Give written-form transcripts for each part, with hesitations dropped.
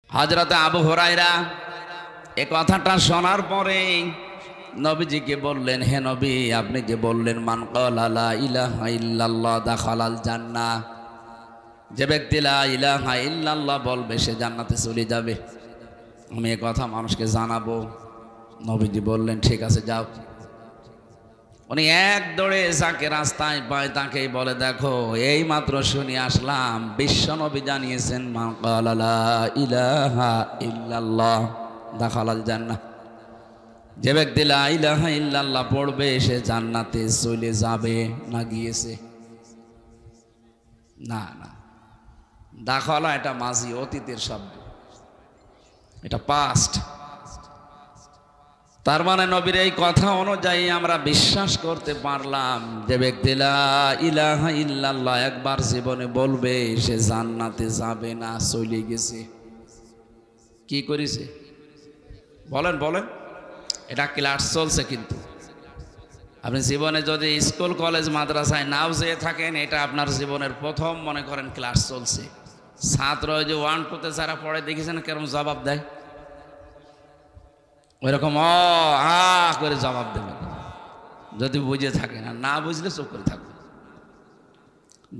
হযরত আবু হুরায়রা এই কথাটা শোনার পরে নবীজিকে বললেন, হে নবী, আপনি যে বললেন মান ক্বালা লা ইলাহা ইল্লাল্লাহ দাখালাল জান্নাহ, যে ব্যক্তি লা ইলাহা ইল্লাল্লাহ বলবে সে জান্নাতে চলে যাবে। আমি এই কথা মানুষকে জানাবো। নবীজি বললেন, ঠিক আছে, যাও। উনি এক দৌড়ে যাকে রাস্তায় পায় তাকেই বলে, দেখো এই মাত্র শুনে আসলাম বিশ্ব নবী জানিয়েছেন মান ক্বালা লা ইলাহা ইল্লাল্লাহ দাখালাল জান্নাহ, যে ব্যক্তি লা ইলাহা ইল্লাল্লাহ পড়বে সে জান্নাতে চলে যাবে। না গিয়েছে? না না, দাখালা এটা মাজি, অতীতের শব্দ, এটা পাস্ট। তার মানে নবীর এই কথা অনুযায়ী আমরা বিশ্বাস করতে পারলাম যে ব্যক্তি লা ইলাহা ইল্লাল্লাহ একবার জীবনে বলবে সে জান্নাতে যাবে না, চলে গেছে। কি করেছে বলেন বলেন? এটা ক্লাস চলছে, কিন্তু আপনি জীবনে যদি স্কুল কলেজ মাদ্রাসায় নাও যেয়ে থাকেন, এটা আপনার জীবনের প্রথম মনে করেন ক্লাস চলছে। ছাত্র ওই যে 1 2 তে যারা পড়ে দেখেছেন কেরম জবাব দেয়, ওইরকম করে জবাব দেবেন যদি বুঝে থাকেন, আর না বুঝলে চুপ করে থাকবেন।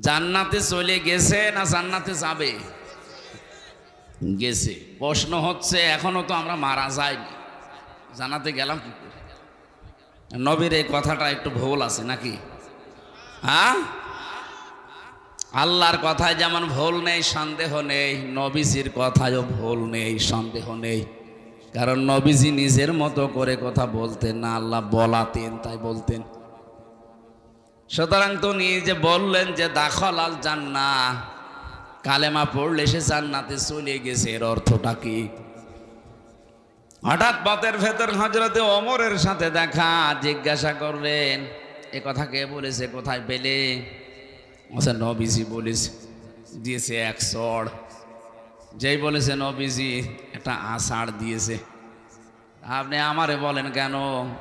জান্নাতে চলে গেছে না জান্নাতে যাবে? গেছে। প্রশ্ন হচ্ছে এখনো তো আমরা মারা যাইনি, জান্নাতে গেলাম কি করে? নবীর এই কথাটা একটু ভুল আছে নাকি? হ্যাঁ, আল্লাহর কথায় যেমন ভুল নেই সন্দেহ নেই, নবীজির কথায়ও ভুল নেই সন্দেহ নেই। কারণ নবীজি নিজের মতো করে কথা বলতেন না, আল্লাহ বলাতেন তাই বলতেন। সুতরাং তো নিজে বললেন যে দাখালাল জান্নাহ, কালেমা পড়লে সে জান্নাতে চলে গেছে, এর অর্থটা কি? হঠাৎ পথের ভেতর হযরতে ওমরের সাথে দেখা, জিজ্ঞাসা করলেন এ কথা কে বলেছে, কোথায় পেলে? আচ্ছা, নবীজি বলেছে, দিয়েছে এক চড়। যেই বলেছে নবীজি একটা আষাঢ় দিয়েছে। আপনি আমারে বলেন কেন?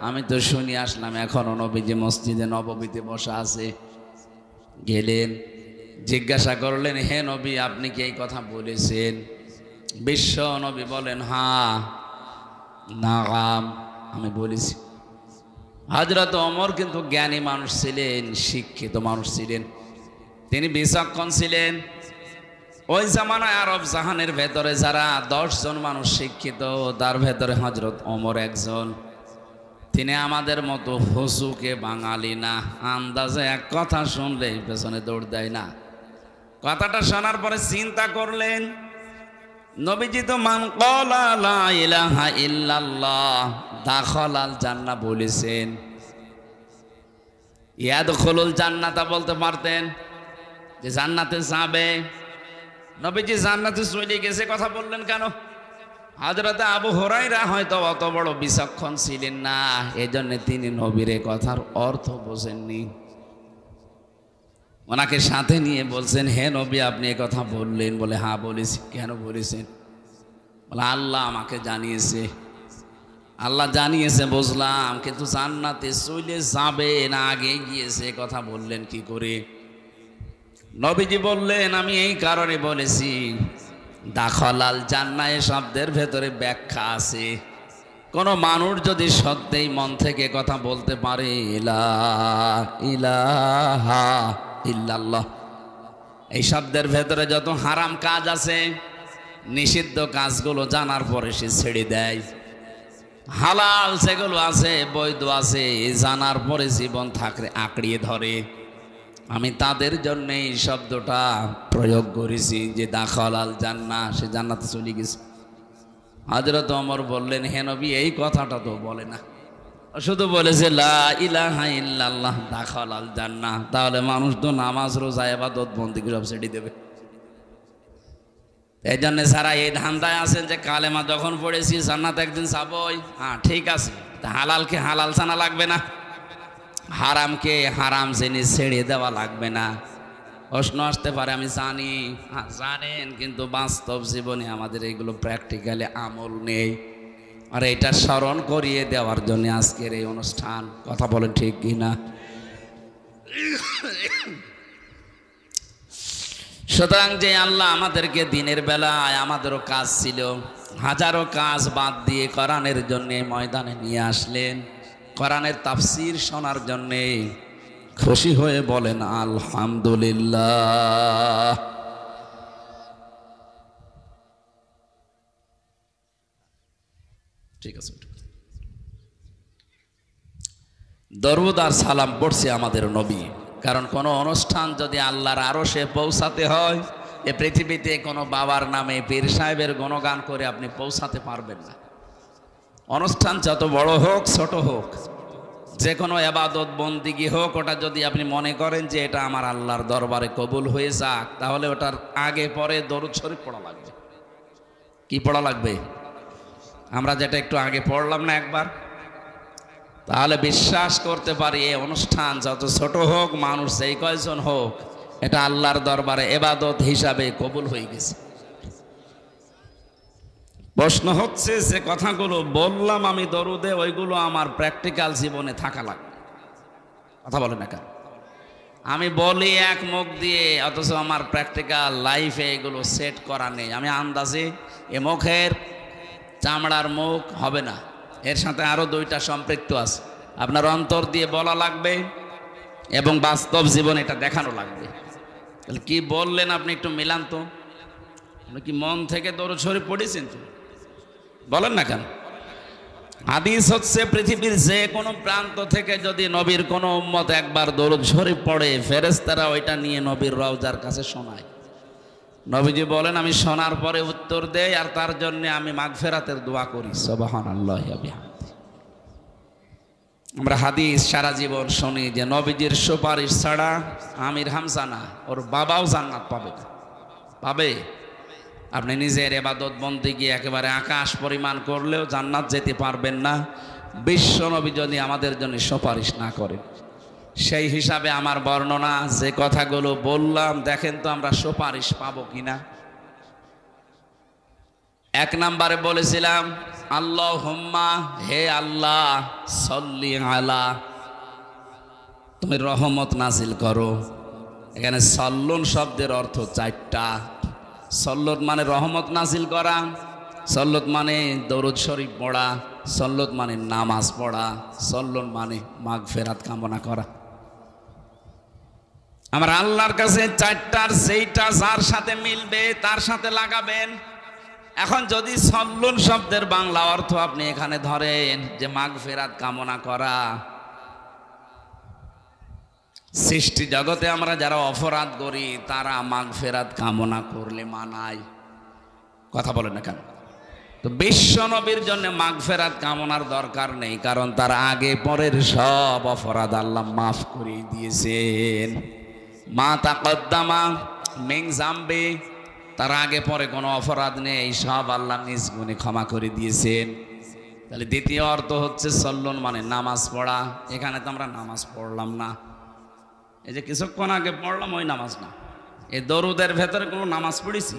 আমি তো শুনি আসলাম এখনো নবীজি মসজিদে নববীতে বসা আছে। গেলেন, জিজ্ঞাসা করলেন, হে নবী, আপনি কি এই কথা বলেছেন? বিশ্ব নবী বলেন, হ্যাঁ নাম আমি বলেছি। হযরত ওমর কিন্তু জ্ঞানী মানুষ ছিলেন, শিক্ষিত মানুষ ছিলেন, তিনি বিচক্ষণ ছিলেন। ওই জামানায় আরব জাহানের ভেতরে যারা 10 জন মানুষ শিক্ষিত, তার ভেতরে হযরত ওমর একজন। তিনি আমাদের মতো হুসুকে বাঙালি না, আন্দাজে এক কথা শুনলে পেছনে দৌড় দেয় না। কথাটা শোনার পরে চিন্তা করলেন, নবীজি তো মান ক্বালা লা ইলাহা ইল্লাল্লাহ দাখালাল জান্নাহ বলেছেন, ইয়াদখুলুল জান্নাতা বলতে পারতেন যে জান্নাতে যাবে। নবীজি জান্নাতে চলে গেছে কথা বললেন কেন? হযরত আবু হুরায়রা হয়তো অত বড় বিচক্ষণ ছিলেন না, এজন্য তিনি নবীর এই কথার অর্থ বোঝেননি। ওনাকে সাথে নিয়ে বলছেন, হে নবী, আপনি এই কথা বললেন? বলে, হ্যাঁ বলেছি। কেন বলেছেন? বলে, আল্লাহ আমাকে জানিয়েছে। আল্লাহ জানিয়েছে বুঝলাম, কিন্তু জান্নাতে চলে যাবে না আগে গিয়েছে কথা বললেন কি করে? নবীজি বললেন, আমি এই কারণে বলেছি, দাখালাল জান্নাহ শব্দের ভেতরে ব্যাখ্যা আছে। কোন মানুষ যদি সত্যিই মন থেকে কথা বলতে পারে লা ইলাহা ইল্লাল্লাহ, এই শব্দের ভেতরে যত হারাম কাজ আছে, নিষিদ্ধ কাজগুলো জানার পরে সে ছেড়ে দেয়, হালাল যেগুলো আছে বৈধ আছে জানার পরে জীবন থাকলে আঁকড়িয়ে ধরে, আমি তাদের জন্য এই শব্দটা প্রয়োগ করেছি যে দাখালাল জান্নাহ, সে জান্নাতে চলে গেছে। হযরত ওমর বললেন, হে নবী, এই কথাটা তো বলে না, শুধু বলেছে লা ইলাহা ইল্লাল্লাহ দাখালাল জান্নাহ। তাহলে মানুষ তো নামাজ রোজা ইবাদত বন্দেগী সব ছেড়ে দেবে। এই জন্য যারা এই ধান্দায় আছেন যে কালেমা যখন পড়েছি জান্নাত একদিন যাবই, হ্যাঁ ঠিক আছে, হালালকে হালাল জানা লাগবে না, হারামকে হারাম জেনে ছেড়ে দেওয়া লাগবে না। প্রশ্ন আসতে পারে, আমি জানি, জানেন, কিন্তু বাস্তব জীবনে আমাদের এগুলো প্র্যাকটিক্যালি আমল নেই। আর এটা স্মরণ করিয়ে দেওয়ার জন্য আজকের এই অনুষ্ঠান। কথা বলেন ঠিক কি না? সুতরাং যে আল্লাহ আমাদেরকে দিনের বেলায়, আমাদেরও কাজ ছিল, হাজারো কাজ বাদ দিয়ে কোরআনের জন্য ময়দানে নিয়ে আসলেন, কোরআনের তাফসীর শোনার জন্য। খুশি হয়ে বলেন আলহামদুলিল্লাহ। ঠিক আছে, দরুদ আর সালাম পড়ছে আমাদের নবী। কারণ কোনো অনুষ্ঠান যদি আল্লাহর আরশে পৌঁছাতে হয়, এ পৃথিবীতে কোনো বাবার নামে পীর সাহেবের গুণগান করে আপনি পৌঁছাতে পারবেন না। অনুষ্ঠান যত বড় হোক ছোট হোক, যে কোনো ইবাদত বন্দিগি হোক, ওটা যদি আপনি মনে করেন যে এটা আমার আল্লাহর দরবারে কবুল হয়ে যাক, তাহলে ওটার আগে পরে দরুদ শরীফ পড়া লাগবে। কি পড়া লাগবে? আমরা যেটা একটু আগে পড়লাম না একবার, তাহলে বিশ্বাস করতে পারি এই অনুষ্ঠান যত ছোট হোক, মানুষ যেই কয়জন হোক, এটা আল্লাহর দরবারে ইবাদত হিসাবে কবুল হয়ে গেছে। প্রশ্ন হচ্ছে যে কথাগুলো বললাম আমি দরুদে, ওইগুলো আমার প্র্যাকটিক্যাল জীবনে থাকা লাগবে। কথা বলে না কেন? আমি বলি এক মুখ দিয়ে, অথচ আমার প্র্যাকটিক্যাল লাইফে এগুলো সেট করা নেই। আমি আন্দাজে এ মুখের চামড়ার মুখ হবে না, এর সাথে আরো দুইটা সম্পৃক্ত আছে। আপনার অন্তর দিয়ে বলা লাগবে এবং বাস্তব জীবন এটা দেখানো লাগবে। তাহলে কি বললেন আপনি একটু মিলান তো। আপনি কি মন থেকে দরুদ শরীফ পড়েছেন তো? বলেন না কেন? হাদিস হচ্ছে পৃথিবীর যে কোনো প্রান্ত থেকে যদি নবীর কোনো উম্মত একবার দরুদ শরীফ পড়ে, ফেরেশতারা ওইটা নিয়ে নবীর রওজার কাছে শোনায়। নবীজি বলেন আমি শোনার পরে উত্তর দেই, আর তার জন্য আমি মাগফিরাতের দোয়া করি। সুবহানাল্লাহি ওয়া বিহামদিহি। আমরা হাদিস সারা জীবন শুনি যে নবীজির সুপারিশ ছাড়া আমির হামজা না, ওর বাবাও জান্নাত পাবে না। পাবে? আপনি নিজের ইবাদত বন্দেগী একেবারে আকাশ পরিমাণ করলেও জান্নাত যেতে পারবেন না বিশ্ব নবী যদি আমাদের জন্য সুপারিশ না করেন। সেই হিসাবে আমার বর্ণনা যে কথাগুলো বললাম, দেখেন তো আমরা সুপারিশ পাবো কিনা। এক নম্বরে বলেছিলাম আল্লাহুম্মা, হে আল্লাহ, সল্লি আলা, তুমি রহমত নাজিল করো। এখানে সল্লুন শব্দের অর্থ চারটা। সল্লত মানে রহমত নাজিল করা, সল্লত মানে দরুদ শরীফ পড়া, সল্লত মানে নামাজ পড়া, সল্লুন মানে মাগফিরাত কামনা করা। আমার আল্লাহর কাছে চারটার যেইটা যার সাথে মিলবে তার সাথে লাগাবেন। এখন যদি সল্লুন শব্দের বাংলা অর্থ আপনি এখানে ধরেন যে মাগফিরাত কামনা করা, সৃষ্টি জগতে আমরা যারা অপরাধ করি তারা মাগফিরাত কামনা করলে মানায়। কথা বলেন না কেন? তো বিশ্ব নবীর জন্য মাগফিরাত কামনার দরকার নেই, কারণ তার আগে পরের সব অপরাধ আল্লাহ মাফ করে দিয়েছেন। মা তাকদ্দামা মিন জামবি, তার আগে পরে কোনো অপরাধ নেই, সব আল্লাহ নিজ গুণে ক্ষমা করে দিয়েছেন। তাহলে দ্বিতীয় অর্থ হচ্ছে সল্লুন মানে নামাজ পড়া। এখানে তো আমরা নামাজ পড়লাম না, এই যে কিছুক্ষণ আগে পড়লাম ওই নামাজ না। এই দরুদের ভেতরে কোনো নামাজ পড়েছি?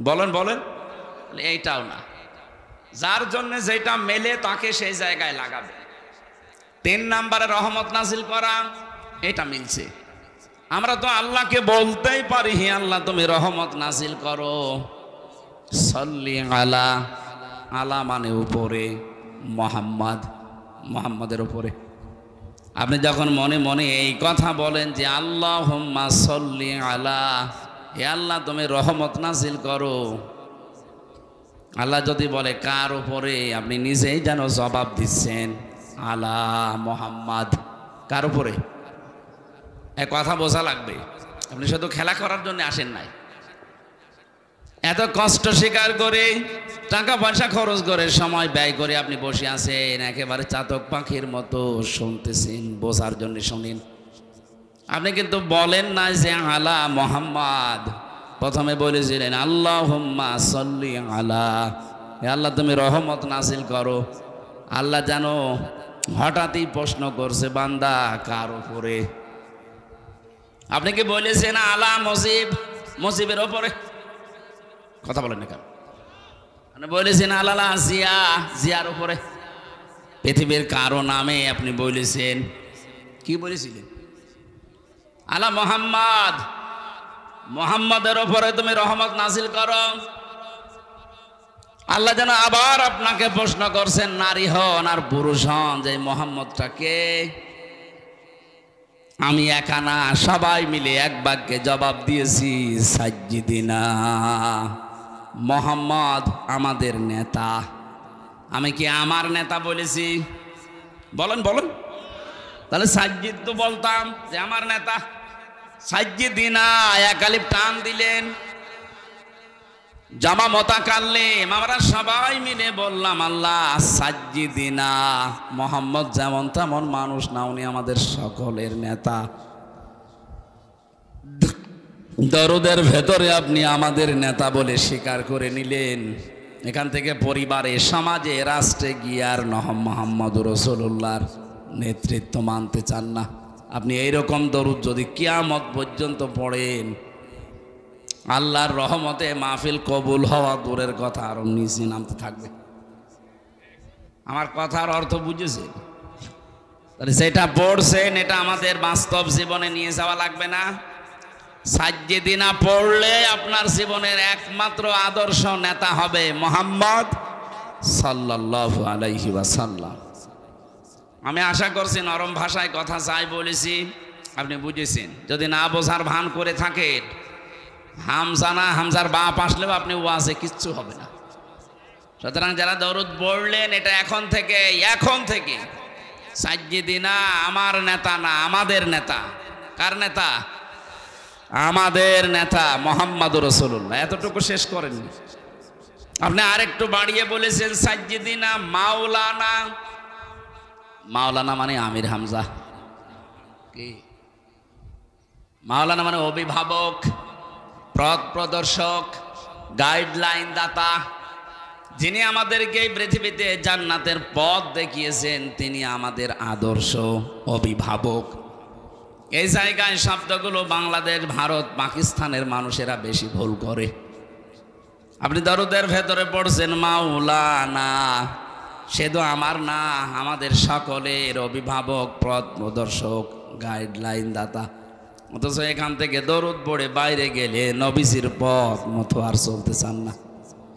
বলেন বলেন। এইটাও না। যার জন্য যেটা মেলে তাকে সেই জায়গায় লাগাবে। 3 নম্বরে রহমত নাজিল করা, এটা মিলছে। আমরা তো আল্লাহকে বলতেই পারি, হে আল্লাহ তুমি রহমত নাজিল করো। সল্লি আলা, আলা মানে উপরে, মোহাম্মদ, মোহাম্মদের উপরে। আপনি যখন মনে মনে এই কথা বলেন যে আল্লাহুম্মা সল্লি আলা, হে আল্লাহ তুমি রহমত নাজিল করো, আল্লাহ যদি বলে কার উপরে, আপনি নিজেই যেন জবাব দিচ্ছেন আলা মোহাম্মদ। কার উপরে? এক কথা বোঝা লাগবে। আপনি শুধু খেলা করার জন্য আসেন নাই, এত কষ্ট স্বীকার করে টাকা পয়সা খরচ করে সময় ব্যয় করে আপনি বসে আছেন, একেবারে চাতক পাখির মতো শুনতেছেন, বোঝার জন্য শুনেন। আপনি কিন্তু বলেন না যে আলা মোহাম্মদ, প্রথমে বলেছিলেন আল্লাহুম্মা সল্লি আলা, হে আল্লাহ তুমি রহমত নাজিল করো। আল্লাহ যেন হঠাৎই প্রশ্ন করছে বান্দা কার উপরে? আপনি কি বলেছেন আলা মুজিব, মুজিবের ওপরে? কথা বলেন না কেন? আপনি বলেছেন আলালা জিয়া, জিয়ার উপরে? পৃথিবীর কারো নামে আপনি বলেছেন? কি বলেছিলেন? আলা মোহাম্মদ, মুহাম্মাদের উপরে তুমি রহমত নাযিল করো। আল্লাহ যেন আবার আপনাকে প্রশ্ন করছেন, নারী হন আর পুরুষ হন, যে মুহাম্মদটা কে? আমি একা না, সবাই মিলে এক বাক্যে জবাব দিয়েছি, সাজ্জিদিনা, মুহাম্মদ আমাদের নেতা। আমি কি আমার নেতা বলেছি? বলেন বলেন। তাহলে সাজ্জিদ তো বলতাম যে আমার নেতা। সাজ্জিদিনা এক আলিফ টান দিলেন, জামা মোতাকাল্লিম, আমরা সবাই মিলে বললাম আল্লাহ সাজ্জিদিনা, মুহাম্মদ যেমন তেমন মানুষ না, উনি আমাদের সকলের নেতা। দরুদের ভেতরে আপনি আমাদের নেতা বলে স্বীকার করে নিলেন। এখান থেকে পরিবারে, সমাজে, রাষ্ট্রে গিয়ে আর মুহাম্মদুর রাসূলুল্লাহর নেতৃত্ব মানতে চান না। আপনি এইরকম দরুদ যদি কিয়ামত পর্যন্ত পড়েন, আল্লাহর রহমতে মাহফিল কবুল হওয়া দূরের কথা, আরো নিচে নামতে থাকবে। আমার কথার অর্থ বুঝেছেন? তাহলে সেটা পড়ছেন, এটা আমাদের বাস্তব জীবনে নিয়ে যাওয়া লাগবে না? সাজ্জিদিনা পড়লে আপনার জীবনের একমাত্র আদর্শ নেতা হবে মুহাম্মদ সাল্লাল্লাহু আলাইহি ওয়াসাল্লাম। আমি আশা করছি নরম ভাষায় কথা চাই বলেছি, আপনি বুঝেছেন। যদি না বোঝার ভান করে থাকেন, হামজা না হামজার বাপ আসলেও আপনি ওয়াজে কিচ্ছু হবে না। সুতরাং যারা দরুদ পড়লেন, এটা এখন থেকে সাজ্জিদিনা আমার নেতা না, আমাদের নেতা। কার নেতা? আমাদের নেতা মুহাম্মদুর রাসূলুল্লাহ। এতটুকু শেষ করেননি আপনি, আরেকটু বাড়িয়ে বলেছেন সাজ্জিদিনা মাওলানা। মাওলানা মানে আমির হামজা। কি মাওলানা? মানে অভিভাবক, পথ প্রদর্শক, গাইডলাইন দাতা, যিনি আমাদেরকে এই পৃথিবীতে জান্নাতের পথ দেখিয়েছেন, তিনি আমাদের আদর্শ অভিভাবক। এই জায়গায় শব্দগুলো বাংলাদেশ, ভারত, পাকিস্তানের মানুষেরা বেশি ভুল করে। আপনি দরুদের ভেতরে পড়ছেন মাওলানা, সে তো আমার না, আমাদের সকলের অভিভাবক, পথ প্রদর্শক, গাইডলাইন দাতা। অথচ এখান থেকে দরুদ পড়ে বাইরে গেলে নবীজির পথ মতো আর চলতে চান না।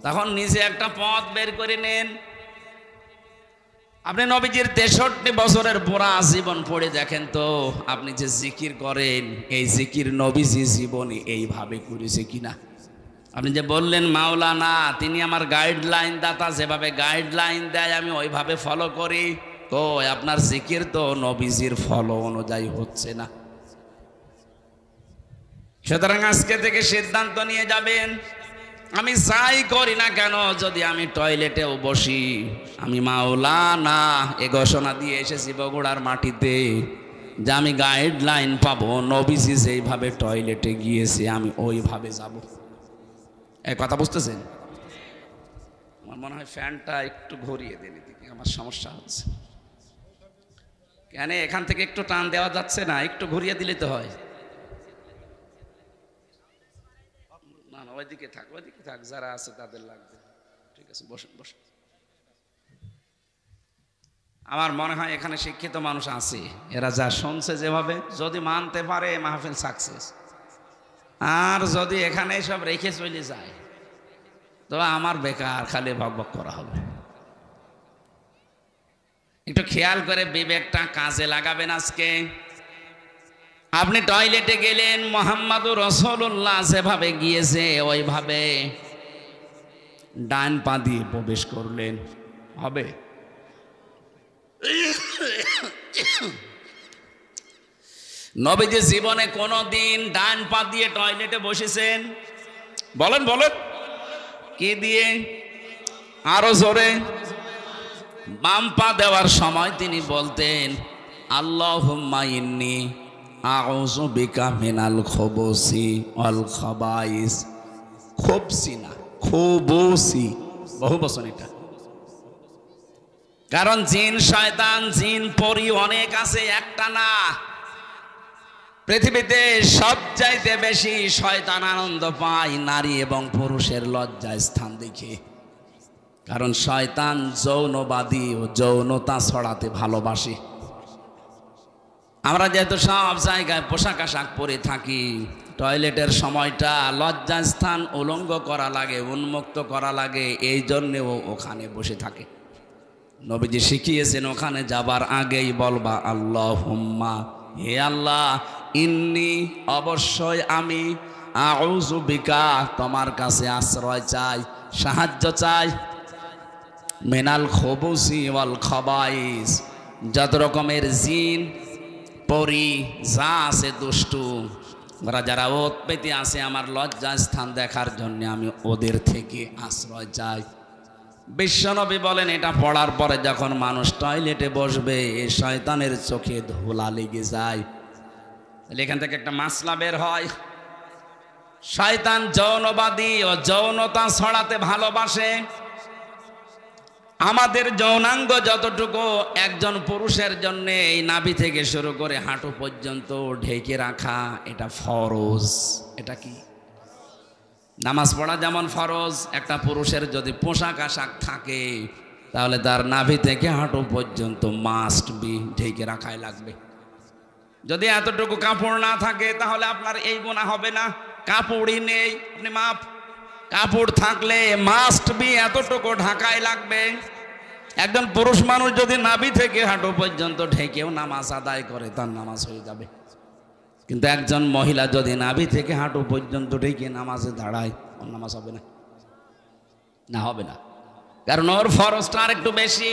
তখন নিজে একটা পথ বের করে নেন। আপনি নবীজির 63 বছরের পুরা জীবন পড়ে দেখেন তো, আপনি যে জিকির করেন, এই জিকির নবীজি জীবনে এইভাবে করেছে কিনা? আপনি যে বললেন মাওলানা, তিনি আমার গাইডলাইন দাতা, যেভাবে গাইডলাইন দেয় আমি ওইভাবে ফলো করি। তো আপনার জিকির তো নবীজির ফলো অনুযায়ী হচ্ছে না। সুতরাং আজকে থেকে সিদ্ধান্ত নিয়ে যাবেন, আমি যাই করি না কেন, যদি আমি টয়লেটেও বসি, আমি মাওলানা এ ঘোষণা দিয়ে এসেছি বগুড়ার মাটিতে, যে আমি গাইডলাইন পাবো, নবীজি যেইভাবে টয়লেটে গিয়েছে আমি ওইভাবে যাব। এই কথা বুঝতেছেন? আমার মনে হয় ফ্যানটা একটু ঘুরিয়ে দেন, এদিকে আমার সমস্যা হচ্ছে। কেন এখান থেকে একটু টান দেওয়া যাচ্ছে না? একটু ঘুরিয়ে দিলে তো হয়। না না, ওইদিকে থাক, যারা আছে তাদের লাগবে। ঠিক আছে, বসেন বসেন। আমার মনে হয় এখানে শিক্ষিত মানুষ আছে, এরা যা শুনছে যেভাবে, যদি মানতে পারে মাহফিল সাকসেস। আর যদি এখানে সব রেখে চলে যায়, তো আমার বেকার খালি বকবক করা হবে। একটু খেয়াল করে বিবেকটা কাজে লাগাবেন। আজকে আপনি টয়লেটে গেলেন, মুহাম্মদুর রাসূলুল্লাহ যেভাবে গিয়েছে ওইভাবে ডান পা দিয়ে প্রবেশ করলেন, হবে? নবীজি জীবনে কোনোদিন ডান পা দিয়ে টয়লেটে বসেছেন? বলেন বলেন। কি দিয়ে? আরো জোরে। বাম পা দেওয়ার সময় তিনি বলতেন আল্লাহুম্মা ইন্নী আউযু বিকা মিনাল খুবুসি ওয়াল খাবাইস। খুবসি না, খুবুসি, বহু বচন এটা। কারণ জিন শয়তান, জিন পরি অনেক আছে, একটা না। পৃথিবীতে সবচাইতে বেশি শয়তান আনন্দ পায় নারী এবং পুরুষের লজ্জা স্থান দেখে। কারণ শয়তান যৌনবাদী ও যৌনতা ছড়াতে ভালোবাসে। আমরা যেহেতু সব জায়গায় পোশাক আশাক পরে থাকি, টয়লেটের সময়টা লজ্জাস্থান উলঙ্গ করা লাগে, উন্মুক্ত করা লাগে, এই জন্যে ও ওখানে বসে থাকে। নবীজি শিখিয়েছেন ওখানে যাবার আগেই বলবা আল্লাহুম্মা, হে আল্লাহ, ইন্নি, অবশ্যই আমি, আউযু বিকা, তোমার কাছে আশ্রয় চাই, সাহায্য চাই, মিনাল খুবুসি ওয়াল খাবাইস, যত রকমের জিন পরি যা আছে দুষ্টু, ওরা যারা ওত পেতে আসে আমার লজ্জা স্থান দেখার জন্য, আমি ওদের থেকে আশ্রয় চাই। বিশ্বনবী বলেন এটা পড়ার পরে যখন মানুষ টয়লেটে বসবে শয়তানের চোখে ধুলা লেগে যায়। এখান থেকে একটা মাসলা বের হয়, শয়তান যৌনবাদী ও যৌনতা ছড়াতে ভালোবাসে। আমাদের যৌনাঙ্গ যতটুকু একজন পুরুষের জন্য এই নাভি থেকে শুরু করে হাঁটু পর্যন্ত ঢেকে রাখা, এটা ফরজ। এটা কি? নামাজ পড়া যেমন ফরজ, একটা পুরুষের যদি পোশাক আশাক থাকে তাহলে তার নাভি থেকে হাঁটু পর্যন্ত মাস্ট বি ঢেকে রাখাই লাগবে। যদি এতটুকু কাপড় না থাকে তাহলে আপনার এই গুনাহ হবে না। কাপড়ই নেই, আপনি মাপ। কাপড় থাকলে মাস্ট বি এতটুকু ঢাকাই লাগবে। একজন পুরুষ মানুষ যদি নাভি থেকে হাঁটু পর্যন্ত ঢেকেও নামাজ আদায় করে তার নামাজ হয়ে যাবে। কিন্তু একজন মহিলা যদি নাভি থেকে হাঁটু পর্যন্ত ঢেকে নামাজে দাঁড়ায়, ওর নামাজ হবে না। না, হবে না, কারণ ওর ফরজটা আর একটু বেশি।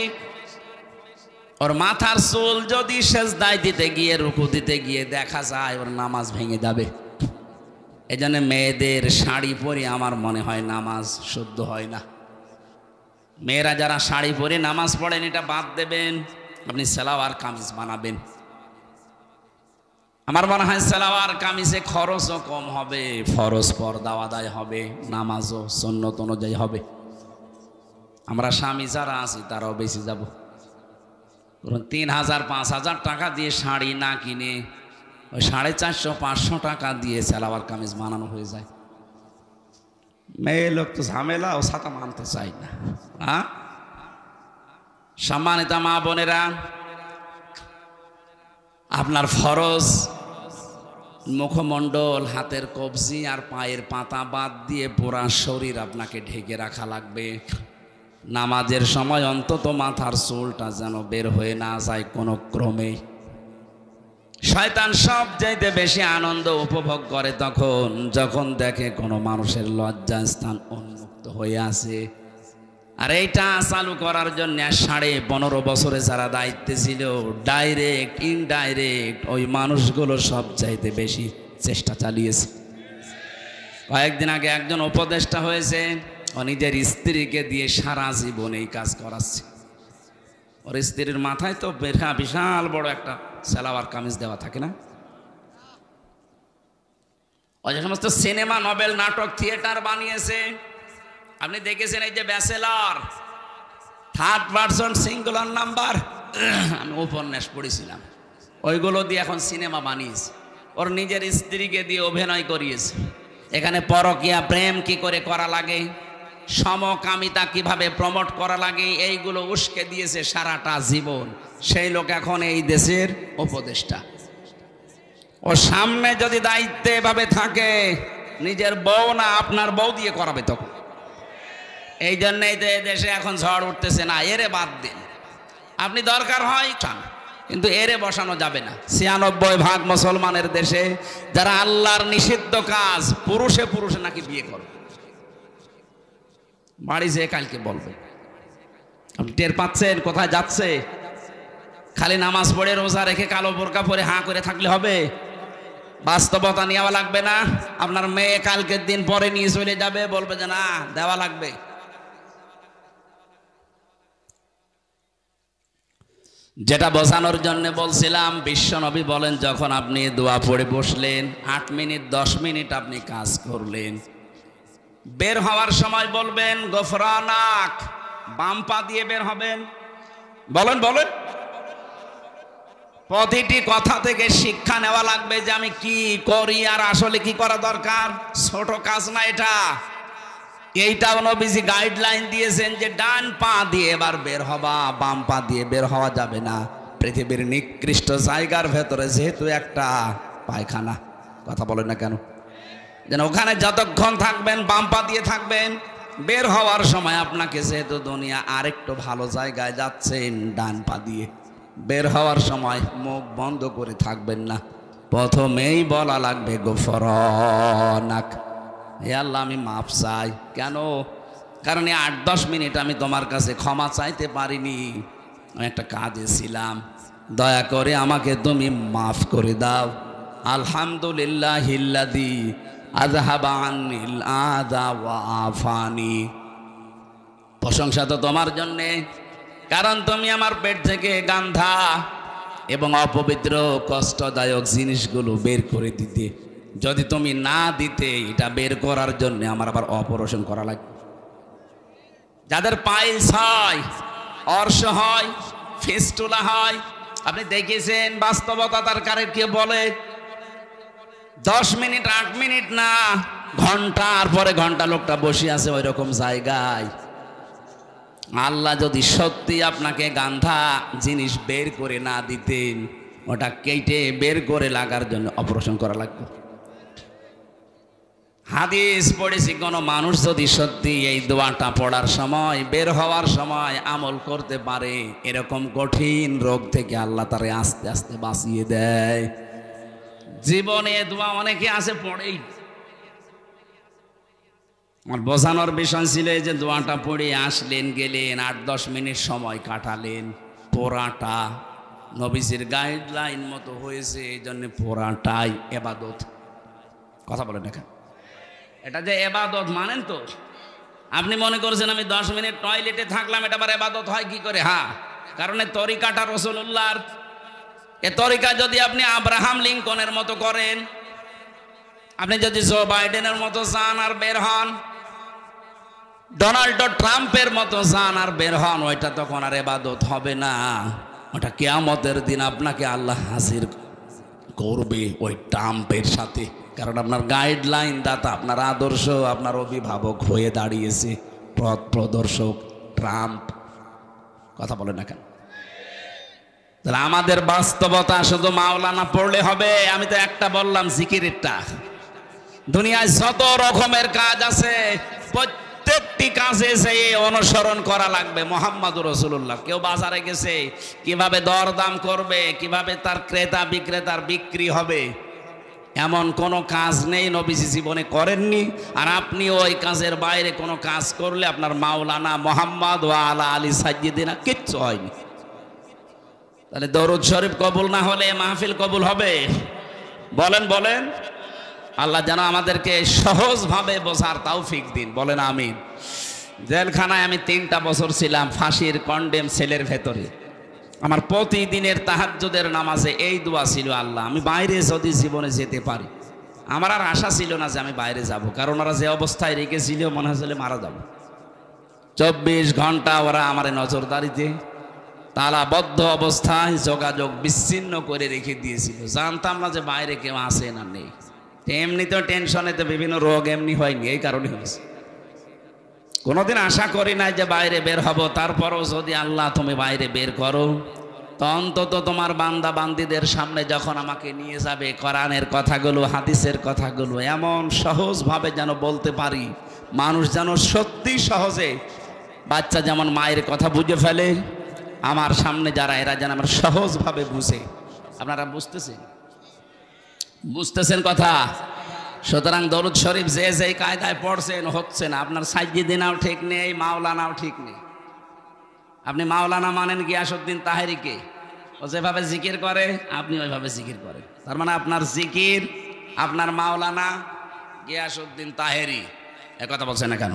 ওর মাথার চুল যদি সেজদায় দিতে গিয়ে, রুকু দিতে গিয়ে দেখা যায়, ওর নামাজ ভেঙে যাবে। এই জন্য মেয়েদের শাড়ি পরে আমার মনে হয় নামাজ শুদ্ধ হয় না। মেয়েরা যারা শাড়ি পরে নামাজ পড়েন এটা বাদ দেবেন, আপনি সালোয়ার কামিজ বানাবেন। আমার মনে হয় সালোয়ার কামিজে খরচও কম হবে, ফরজ পর্দা আদায় হবে, নামাজও সুন্নত অনুযায়ী হবে। আমরা স্বামী যারা আছি তারাও বেশি যাব। ৩,০০০-৫,০০০ টাকা দিয়ে শাড়ি না কিনে ওই 450-500 টাকা দিয়ে সালোয়ার কামিজ বানানো হয়ে যায়। মেয়ে লোক তো ঝামেলা, ও ছাতা মানতে চাই না। হ্যাঁ, সম্মানিত মা বোনেরা, আপনার ফরজ মুখমণ্ডল, হাতের কবজি আর পায়ের পাতা বাদ দিয়ে পুরা শরীর আপনাকে ঢেকে রাখা লাগবে। নামাজের সময় অন্তত মাথার চুলটা যেন বের হয়ে না যায় কোনো ক্রমে। শয়তান সবচাইতে বেশি আনন্দ উপভোগ করে তখন যখন দেখে কোনো মানুষের লজ্জাস্থান উন্মুক্ত হয়ে আছে। আর এইটা চালু করার জন্য 15.5 বছরে যারা দায়িত্বে ছিল, ডাইরেক্ট ইনডাইরেক্ট ওই মানুষগুলো সবচাইতে বেশি চেষ্টা চালিয়েছে। কয়েকদিন আগে একজন উপদেষ্টা হয়েছে, ও নিজের স্ত্রীকে দিয়ে সারা জীবন এই কাজ করাচ্ছে। ওর স্ত্রীর মাথায় তো বিশাল বড় একটা সালোয়ার কামিজ দেওয়া থাকে না। ও যে সমস্ত সিনেমা, নভেল, নাটক, থিয়েটার বানিয়েছে, আপনি দেখেছেন এই যে bachelor, 3rd person singular number, আমি উপন্যাস পড়েছিলাম, ওইগুলো দিয়ে এখন সিনেমা বানিয়েছে। ওর নিজের স্ত্রীকে দিয়ে অভিনয় করিয়েছে। এখানে পরকীয়া প্রেম কি করে করা লাগে, সমকামিতা কিভাবে প্রমোট করা লাগে, এইগুলো উস্কে দিয়েছে সারাটা জীবন। সেই লোক এখন এই দেশের উপদেষ্টা। ও সামনে যদি দায়িত্বে এভাবে থাকে, নিজের বউ না আপনার বউ দিয়ে করাবে তখন। এই জন্যই তো এই দেশে এখন ঝড় উঠতেছে। না, এরে বাদ দিন, আপনি দরকার হয় চান, কিন্তু এরে বসানো যাবে না। 96% মুসলমানের দেশে যারা আল্লাহর নিষিদ্ধ কাজ, পুরুষে পুরুষে নাকি বিয়ে করবে। বাড়ি যেয়ে কালকে বলবে। আপনি টের পাচ্ছেন কোথায় যাচ্ছে? খালি নামাজ পড়ে রোজা রেখে কালো বোরকা পরে হাঁ করে থাকলে হবে? বাস্তবতা নেওয়া লাগবে না? আপনার মেয়ে কালকের দিন পরে নিয়ে চলে যাবে, বলবে যে না দেওয়া লাগবে। যেটা বোঝানোর জন্য বলছিলাম, বিশ্বনবী বলেন যখন আপনি দোয়া পড়ে বসলেন, 8 মিনিট 10 মিনিট আপনি কাজ করলেন, বের হওয়ার সময় বলবেন গফরানাক, বাম পা দিয়ে বের হবেন। বলেন বলেন, প্রতিটি কথা থেকে শিক্ষা নেওয়া লাগবে যে আমি কি করি আর আসলে কি করা দরকার। ছোট কাজ না এটা। এইটাও নবীজি গাইডলাইন দিয়েছেন যে ডান পা দিয়ে এবার বের হবা, বাম পা দিয়ে বের হওয়া যাবে না। পৃথিবীর নিকৃষ্ট জায়গার ভেতরে যেহেতু একটা পায়খানা, কথা বলেন না কেন, যেন ওখানে যতক্ষণ থাকবেন বাম পা দিয়ে থাকবেন, বের হওয়ার সময় আপনাকে যেহেতু দুনিয়া আরেকটু ভালো জায়গায় যাচ্ছেন, ডান পা দিয়ে বের হওয়ার সময় মুখ বন্ধ করে থাকবেন না। প্রথমেই বলা লাগবে গফরানাক, হে আল্লাহ আমি মাফ চাই। কেন? কারণ এই 8-10 মিনিট আমি তোমার কাছে ক্ষমা চাইতে পারিনি, আমি একটা কাজে ছিলাম, দয়া করে আমাকে তুমি মাফ করে দাও। আলহামদুলিল্লাহিল্লাযী আযহাবা আন্নিল আযা ওয়া আফানি, প্রশংসা তো তোমার জন্যে, কারণ তুমি আমার পেট থেকে গান্ধা এবং অপবিত্র কষ্টদায়ক জিনিসগুলো বের করে দিতে। যদি তুমি না দিতে, এটা বের করার জন্য আমার আবার অপারেশন করা লাগবে। যাদের পাইলস হয়, অর্শ হয়, ফিস্টুলা হয়, আপনি দেখেছেন বাস্তবতা তার কারেন্টকে বলে 10 মিনিট 8 মিনিট না, ঘন্টার পরে ঘন্টা লোকটা বসে আছে ওই রকম জায়গায়। আল্লাহ যদি সত্যি আপনাকে গান্ধা জিনিস বের করে না দিতেন, ওটা কেটে বের করে লাগার জন্য অপারেশন করা লাগবে। হাদিস পড়েছি, কোনো মানুষ যদি সত্যি এই দোয়াটা পড়ার সময়, বের হওয়ার সময় আমল করতে পারে, এরকম কঠিন রোগ থেকে আল্লাহ তারে আস্তে আস্তে বাঁচিয়ে দেয়। জীবনে দোয়া অনেকে আছে পড়েই। আমার বোঝানোর বিষয় ছিল এই যে দোয়াটা পড়ে আসলেন, গেলেন, 8-10 মিনিট সময় কাটালেন, পড়াটা নবীজির গাইডলাইন মতো হয়েছে, এই জন্য পড়াটাই এবাদত। কথা বলেন না, এটা যে এবাদত মানেন তো? আপনি মনে করছেন আমি 10 মিনিট টয়লেটে থাকলাম, এটা আবার এবাদত হয় কি করে? হ্যাঁ, কারণ এই তরিকাটা রাসূলুল্লাহর। এ তরিকা যদি আপনি আব্রাহাম লিঙ্কনের মতো করেন, আপনি যদি জো বাইডেনের মতো যান আর বের হন, ডোনাল্ড ট্রাম্পের মতো যান আর বের হন, ওইটা তখন আর ইবাদত হবে না। ওটা কিয়ামতের দিন আপনাকে আল্লাহ হাজির করবে ওই ট্রাম্পের সাথে, কারণ আপনার গাইডলাইন দাতা, আপনার আদর্শ, আপনার অভিভাবক হয়ে দাঁড়িয়েছে পথ প্রদর্শক ট্রাম্প। কথা বলে না কেন? তাহলে আমাদের বাস্তবতা শুধু মাওলানা পড়লে হবে? আমি তো একটা বললাম জিকিরেরটা। দুনিয়ায় যত রকমের কাজ আছে, প্রত্যেকটি কাজে যে অনুসরণ করা লাগবে মুহাম্মদুর রাসূলুল্লাহ। কেউ বাজারে গেছে, কিভাবে দরদাম করবে, কিভাবে তার ক্রেতা বিক্রেতার বিক্রি হবে, এমন কোনো কাজ নেই নবীজি জীবনে করেননি। আর আপনি ওই কাজের বাইরে কোনো কাজ করলে আপনার মাওলানা মুহাম্মদ ওয়া আলা আলী সাইয়্যিদিনা কিচ্ছু হয়নি। তাহলে দরুদ শরীফ কবুল না হলে মাহফিল কবুল হবে? বলেন বলেন। আল্লাহ যেন আমাদেরকে সহজভাবে বোঝার তৌফিক দিন, বলেন আমিন। জেলখানায় আমি 3টা বছর ছিলাম, ফাঁসির কন্ডেম সেলের ভেতরে। আমার প্রতিদিনের তাহাজ্জুদের নামাজে এই দোয়া ছিল, আল্লাহ আমি বাইরে যদি জীবনে যেতে পারি। আমার আর আশা ছিল না যে আমি বাইরে যাব, কারণ ওরা যে অবস্থায় রেখেছিল মনে হচ্ছিল মারা যাব। 24 ঘন্টা ওরা আমার নজরদারিতে, তালাবদ্ধ অবস্থায় যোগাযোগ বিচ্ছিন্ন করে রেখে দিয়েছিল। জানতাম না যে বাইরে কেউ আসে না নেই। এমনি তো টেনশনে তো বিভিন্ন রোগ এমনি হয়নি, এই কারণে হয়েছে। কোনোদিন আশা করি নাই যে বাইরে বের হব। তারপরও যদি আল্লাহ তুমি বাইরে বের করো, তো অন্তত তোমার বান্দা বান্দিদের সামনে যখন আমাকে নিয়ে যাবে, কোরআনের কথাগুলো, হাদিসের কথাগুলো এমন সহজভাবে যেন বলতে পারি, মানুষ যেন সত্যি সহজে, বাচ্চা যেমন মায়ের কথা বুঝে ফেলে, আমার সামনে যারা এরা যেন আমার সহজভাবে বুঝে। আপনারা বুঝতেছেন কথা? সুতরাং দরুদ শরীফ যে যেই কায়দায় পড়ছেন হচ্ছে না। আপনার সাইয়্যিদিনাও ঠিক নেই, মাওলানাও ঠিক নেই। আপনি মাওলানা মানেন গিয়াসউদ্দিন তাহেরিকে, ও যেভাবে জিকির করে আপনি ওইভাবে জিকির করেন। তার মানে আপনার জিকির, আপনার মাওলানা গিয়াসউদ্দিন তাহেরি। একথা বলছেন না কেন?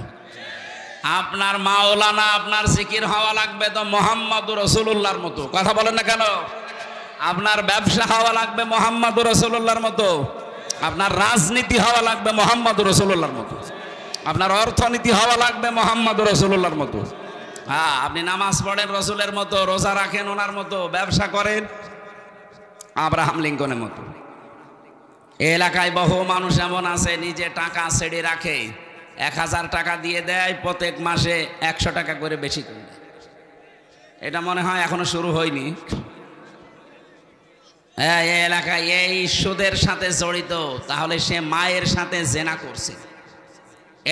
আপনার মাওলানা, আপনার জিকির হওয়া লাগবে তো মুহাম্মদুর রাসূলুল্লাহর মতো। কথা বলেন না কেন? আপনার ব্যবসা হওয়া লাগবে মুহাম্মদুর রাসূলুল্লাহর মতো। আপনার রাজনীতি হওয়া লাগবে মুহাম্মদুর রাসূলুল্লাহর মতো। আপনার অর্থনীতি হওয়া লাগবে মুহাম্মদুর রাসূলুল্লাহর মতো। হ্যাঁ, আপনি নামাজ পড়েন রসুলের মতো, রোজা রাখেন ওনার মতো, ব্যবসা করেন আব্রাহাম লিঙ্কনের মতো। এলাকায় বহু মানুষ এমন আছে নিজে টাকা ছেড়ে রাখে, 1000 টাকা দিয়ে দেয়, প্রত্যেক মাসে 100 টাকা করে বেশি করে দেয়। এটা মনে হয় এখনো শুরু হয়নি। হ্যাঁ, এই এলাকায় এই সুদের সাথে জড়িত, তাহলে সে মায়ের সাথে জেনা করছে।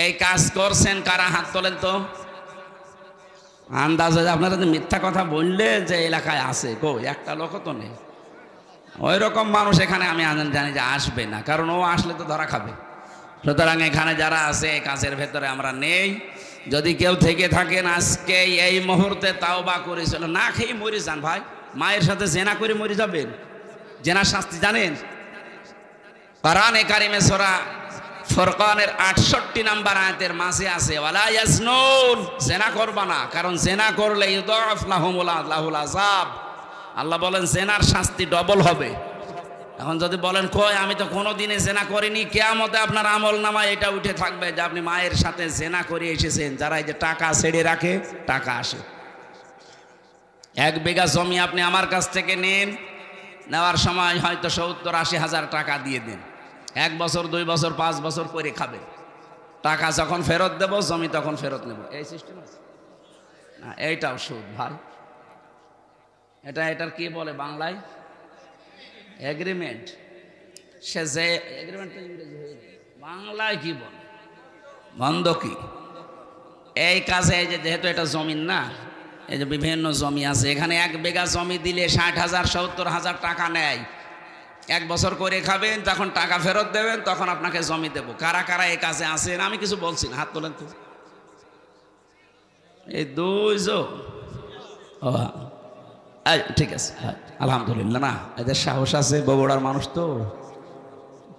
এই কাজ করছেন কারা? হাত তোলেন তো। আন্দাজ আপনারা তো মিথ্যা কথা বললে যে এলাকায় আছে, কই একটা লোক তো নেই। ওই রকম মানুষ এখানে আমি জানি যে আসবে না, কারণ ও আসলে তো ধরা খাবে। সুতরাং এখানে যারা আছে এই কাজের ভেতরে আমরা নেই। যদি কেউ থেকে থাকেন আজকে এই মুহূর্তে তাওবা করেছিল, না খেয়ে মরে যান ভাই। মায়ের সাথে জেনা করে মরে যাবেন? জেনার শাস্তি জানেন? কোরআনে কারিমে সূরা ফুরকানের 68 নম্বর আয়াতের মাঝে আছে, ওয়ালা ইয়াজনুন, জেনা করবা না, কারণ জেনা করলে ইউদাফ লাহুল আযাব। আল্লাহ বলেন জেনার শাস্তি ডবল হবে। এখন যদি বলেন কই আমি তো কোনোদিনে জেনা করিনি, কিয়ামতে আপনার আমল নামায় এটা উঠে থাকবে যে আপনি মায়ের সাথে জেনা করে এসেছেন। যারা এই যে টাকা ছেড়ে রাখে, টাকা আসে। 1 বিঘা জমি আপনি আমার কাছ থেকে নেন, নেওয়ার সময় হয়তো 70-80 হাজার টাকা দিয়ে দেন। 1 বছর 2 বছর 5 বছর করে খাবেন। টাকা যখন ফেরত দেব, জমি তখন ফেরত নেব, এই সিস্টেম আছে না? এইটাও সুদ ভাই। এটার কি বলে বাংলায়? এগ্রিমেন্ট। সে যে এগ্রিমেন্ট ইংরেজি হয়ে যায়, বাংলায় কি বলে? বন্ধকি। এই কাজে এই যে যেহেতু এটা জমিন না, এই যে বিভিন্ন জমি আছে, এখানে 1 বিঘা জমি দিলে 60,000 70,000 টাকা নেয়। 1 বছর করে খাবেন, তখন টাকা ফেরত দেবেন, তখন আপনাকে জমি দেব। কারা কারা এই কাজে আছেন? আমি কিছু বলছি না, হাত তোলেন তো। এই 2 জন। ও ঠিক আছে, আলহামদুলিল্লাহ। না, এদের সাহস আছে, বগুড়ার মানুষ তো,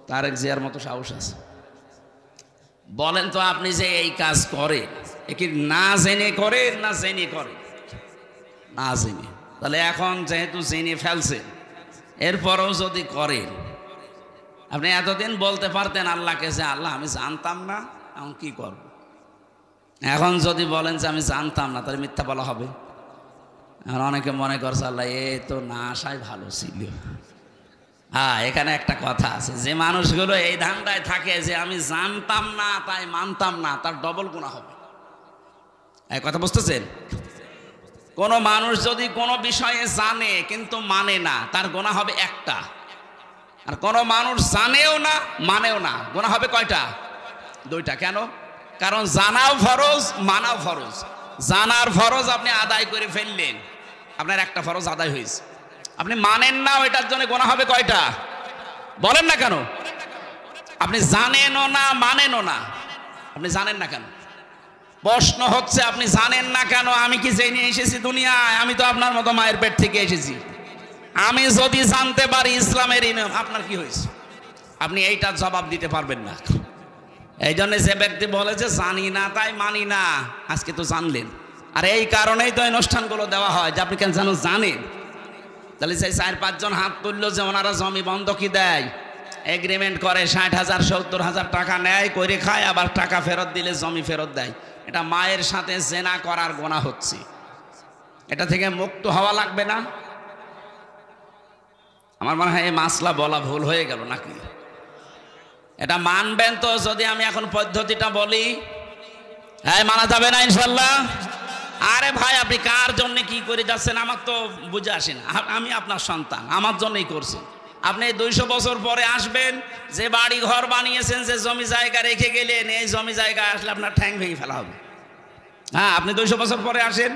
তারেক জিয়ার মতো সাহস আছে। বলেন তো আপনি যে এই কাজ করে, এ কি না জেনে করে না জেনে করে? না জেনে। তাহলে এখন যেহেতু জেনে ফেলছেন, এরপরও যদি করেন, আপনি এতদিন বলতে পারতেন আল্লাহকে যে আল্লাহ আমি জানতাম না, এখন কি করব? এখন যদি বলেন যে আমি জানতাম না, তাহলে মিথ্যা বলা হবে। আর অনেকে মনে করছে আল্লাহ এ তো না আসাই ভালো ছিল। হ্যাঁ, এখানে একটা কথা আছে, যে মানুষগুলো এই ধান্দায় থাকে যে আমি জানতাম না তাই মানতাম না, তার ডবল গুনাহ হবে। এই কথা বুঝতেছেন? কোনো মানুষ যদি কোনো বিষয়ে জানে কিন্তু মানে না, তার গুনাহ হবে একটা। আর কোনো মানুষ জানেও না মানেও না, গুনাহ হবে কয়টা? 2টা। কেন? কারণ জানাও ফরজ, মানাও ফরজ। জানার ফরজ আপনি আদায় করে ফেললেন, আপনার একটা ফরজ আদায় হয়েছে। আপনি মানেন না, ওইটার জন্য গুনাহ হবে কয়টা? বলেন না কেন? আপনি জানেনও না মানেনও না, আপনি জানেন না কেন? প্রশ্ন হচ্ছে আপনি জানেন না কেন? আমি কি জেনে এসেছি দুনিয়ায়? আমি তো আপনার মতো মায়ের পেট থেকে এসেছি। আমি যদি জানতে পারি ইসলামের নিয়ম, আপনার কি হয়েছে? আপনি এইটার জবাব দিতে পারবেন না। এই জন্য যে ব্যক্তি বলে যে জানি না তাই মানি না, আজকে তো জানলেন। আর এই কারণেই তো অনুষ্ঠানগুলো দেওয়া হয় যে আপনি কেন জানেন। তাহলে সেই 4-5 জন হাত তুললো যে ওনারা জমি বন্ধকি দেয়, এগ্রিমেন্ট করে, 60,000 70,000 টাকা নেয়, করে খায়, আবার টাকা ফেরত দিলে জমি ফেরত দেয়। এটা মায়ের সাথে জেনা করার গুনাহ হচ্ছে। এটা থেকে মুক্ত হওয়া লাগবে না? আমার মনে হয় এই মাসলা বলা ভুল হয়ে গেল নাকি? এটা মানবেন তো যদি আমি এখন পদ্ধতিটা বলি? হ্যাঁ, মানা যাবে না ইনশাল্লাহ? আরে ভাই, আপনি কার জন্য কি করে যাচ্ছেন আমার তো বুঝে আসে না। আমি আপনার সন্তান, আমার জন্যই করছি। আপনি 200 বছর পরে আসবেন, যে বাড়ি ঘর বানিয়েছেন, যে জমি জায়গা রেখে গেলেন, এই জমি জায়গা আসলে আপনার ঠ্যাং ভেঙে ফেলা হবে। হ্যাঁ, আপনি 200 বছর পরে আসেন,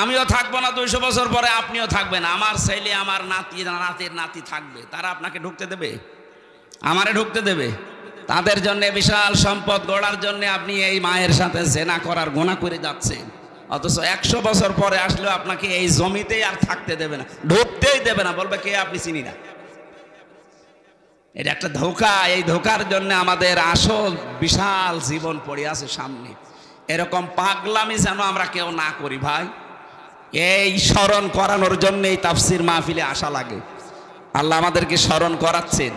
আমিও থাকবো না 200 বছর পরে, আপনিও থাকবেন। আমার ছেলে, আমার নাতি, নাতির নাতি থাকবে, তারা আপনাকে ঢুকতে দেবে? আমারে ঢুকতে দেবে? তাদের জন্য বিশাল সম্পদ গড়ার জন্য আপনি এই মায়ের সাথে জেনা করার গুনাহ করে যাচ্ছেন। অথচ 100 বছর পরে আসলেও আপনাকে এই জমিতেই আর থাকতে দেবে না, ঢুকতেই দেবে না, বলবে কে আপনি চিনি না। এটা একটা ধোঁকা। এই ধোঁকার জন্য আমাদের আসল বিশাল জীবন পড়ে আছে সামনে। এরকম পাগলামি যেন আমরা কেউ না করি ভাই। এই স্মরণ করানোর জন্য এই তাফসির মাহফিলে আসা লাগে। আল্লাহ আমাদেরকে স্মরণ করাচ্ছেন।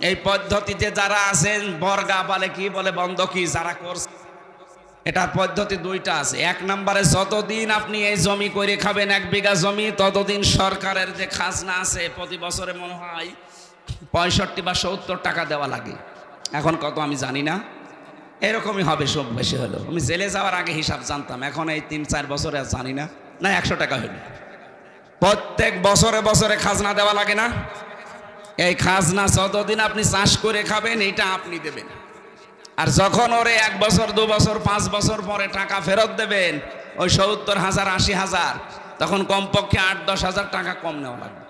এই পদ্ধতিতে যারা আছেন, বর্গা বলে কি বলে বন্ধকি যারা করছে, এটার পদ্ধতি 2টা আছে। 1 নম্বরে যতদিন আপনি এই জমি করে খাবেন, 1 বিঘা জমি, ততদিন সরকারের যে খাজনা আছে প্রতি বছরে মনে হয় 65 বা 70 টাকা দেওয়া লাগে। এখন কত আমি জানি না, এরকমই হবে সব বেশি হলো। আমি জেলে যাওয়ার আগে হিসাব জানতাম, এখন এই 3-4 বছরে আর জানি না। না 100 টাকা হলো, প্রত্যেক বছরে বছরে খাজনা দেওয়া লাগে না? এই খাজনা যতদিন আপনি চাষ করে খাবেন এটা আপনি দেবেন। আর যখন ওরে 1 বছর 2 বছর 5 বছর পরে টাকা ফেরত দেবেন, ওই 70,000 80,000, তখন কমপক্ষে 8-10 হাজার টাকা কম নেওয়া লাগবে।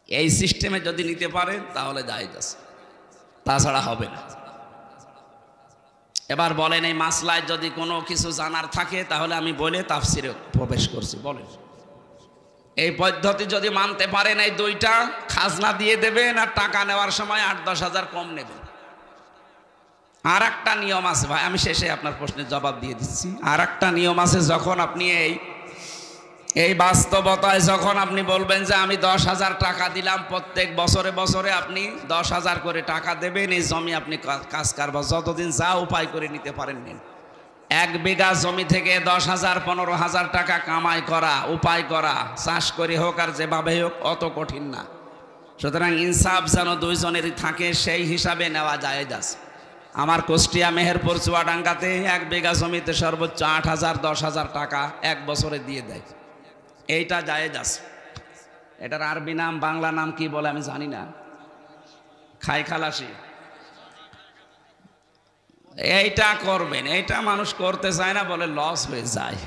এই সিস্টেমে যদি নিতে পারেন তাহলে জায়েজ আছে, তাছাড়া হবে না। এবার বলেন, এই মাসলায় যদি কোনো কিছু জানার থাকে তাহলে আমি বলে তাফসিরে প্রবেশ করছি। বলেন, এই পদ্ধতি যদি মানতে পারেন, এই দুইটা খাজনা দিয়ে দেবেন আর টাকা নেওয়ার সময় 8-10 হাজার কম নেবেন। আর একটা নিয়ম আছে ভাই, আমি শেষে আপনার প্রশ্নের জবাব দিয়ে দিচ্ছি। আর একটা নিয়ম আছে, যখন আপনি এই বাস্তবতায় যখন আপনি বলবেন যে আমি 10,000 টাকা দিলাম, প্রত্যেক বছরে বছরে আপনি 10,000 করে টাকা দেবেন, এই জমি আপনি কাজ কারবার যতদিন যা উপায় করে নিতে পারেন নিন। 1 বিঘা জমি থেকে 10,000 15,000 টাকা কামাই করা, উপায় করা, চাষ করে হোক আর যেভাবে হোক, অত কঠিন না। সুতরাং ইনসাফ যেন দুইজনেরই থাকে, সেই হিসাবে নেওয়া জায়েজ আছে। আমার কুষ্টিয়া মেহেরপুর চুয়াডাঙ্গাতে 1 বিঘা জমিতে সর্বোচ্চ 8,000 10,000 টাকা 1 বছরে দিয়ে দেয়। এইটা জায়েজ আছে। এটার আরবি নাম বাংলা নাম কি বলে আমি জানি না, খাই খালাসি। এইটা করবেন, এইটা মানুষ করতে চায় না, বলে লস হয়ে যায়।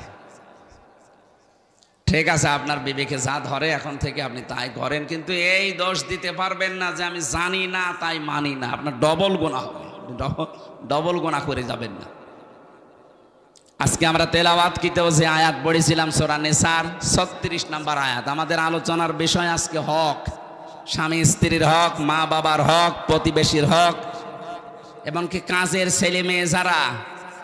ঠিক আছে, আপনার বিবেকে যা ধরে এখন থেকে আপনি তাই করেন, কিন্তু এই দোষ দিতে পারবেন না যে আমি জানি না তাই মানি না। আপনার ডবল গুনাহ হবে, ডবল গুনাহ করে যাবেন না। আজকে আমরা তেলাওয়াত কিতেও যে আয়াত পড়েছিলাম সূরা নিসার 36 নম্বর আয়াত। আমাদের আলোচনার বিষয় আজকে হক, স্বামী স্ত্রীর হক, মা বাবার হক, প্রতিবেশীর হক, এমনকি কাজের ছেলে মেয়ে যারা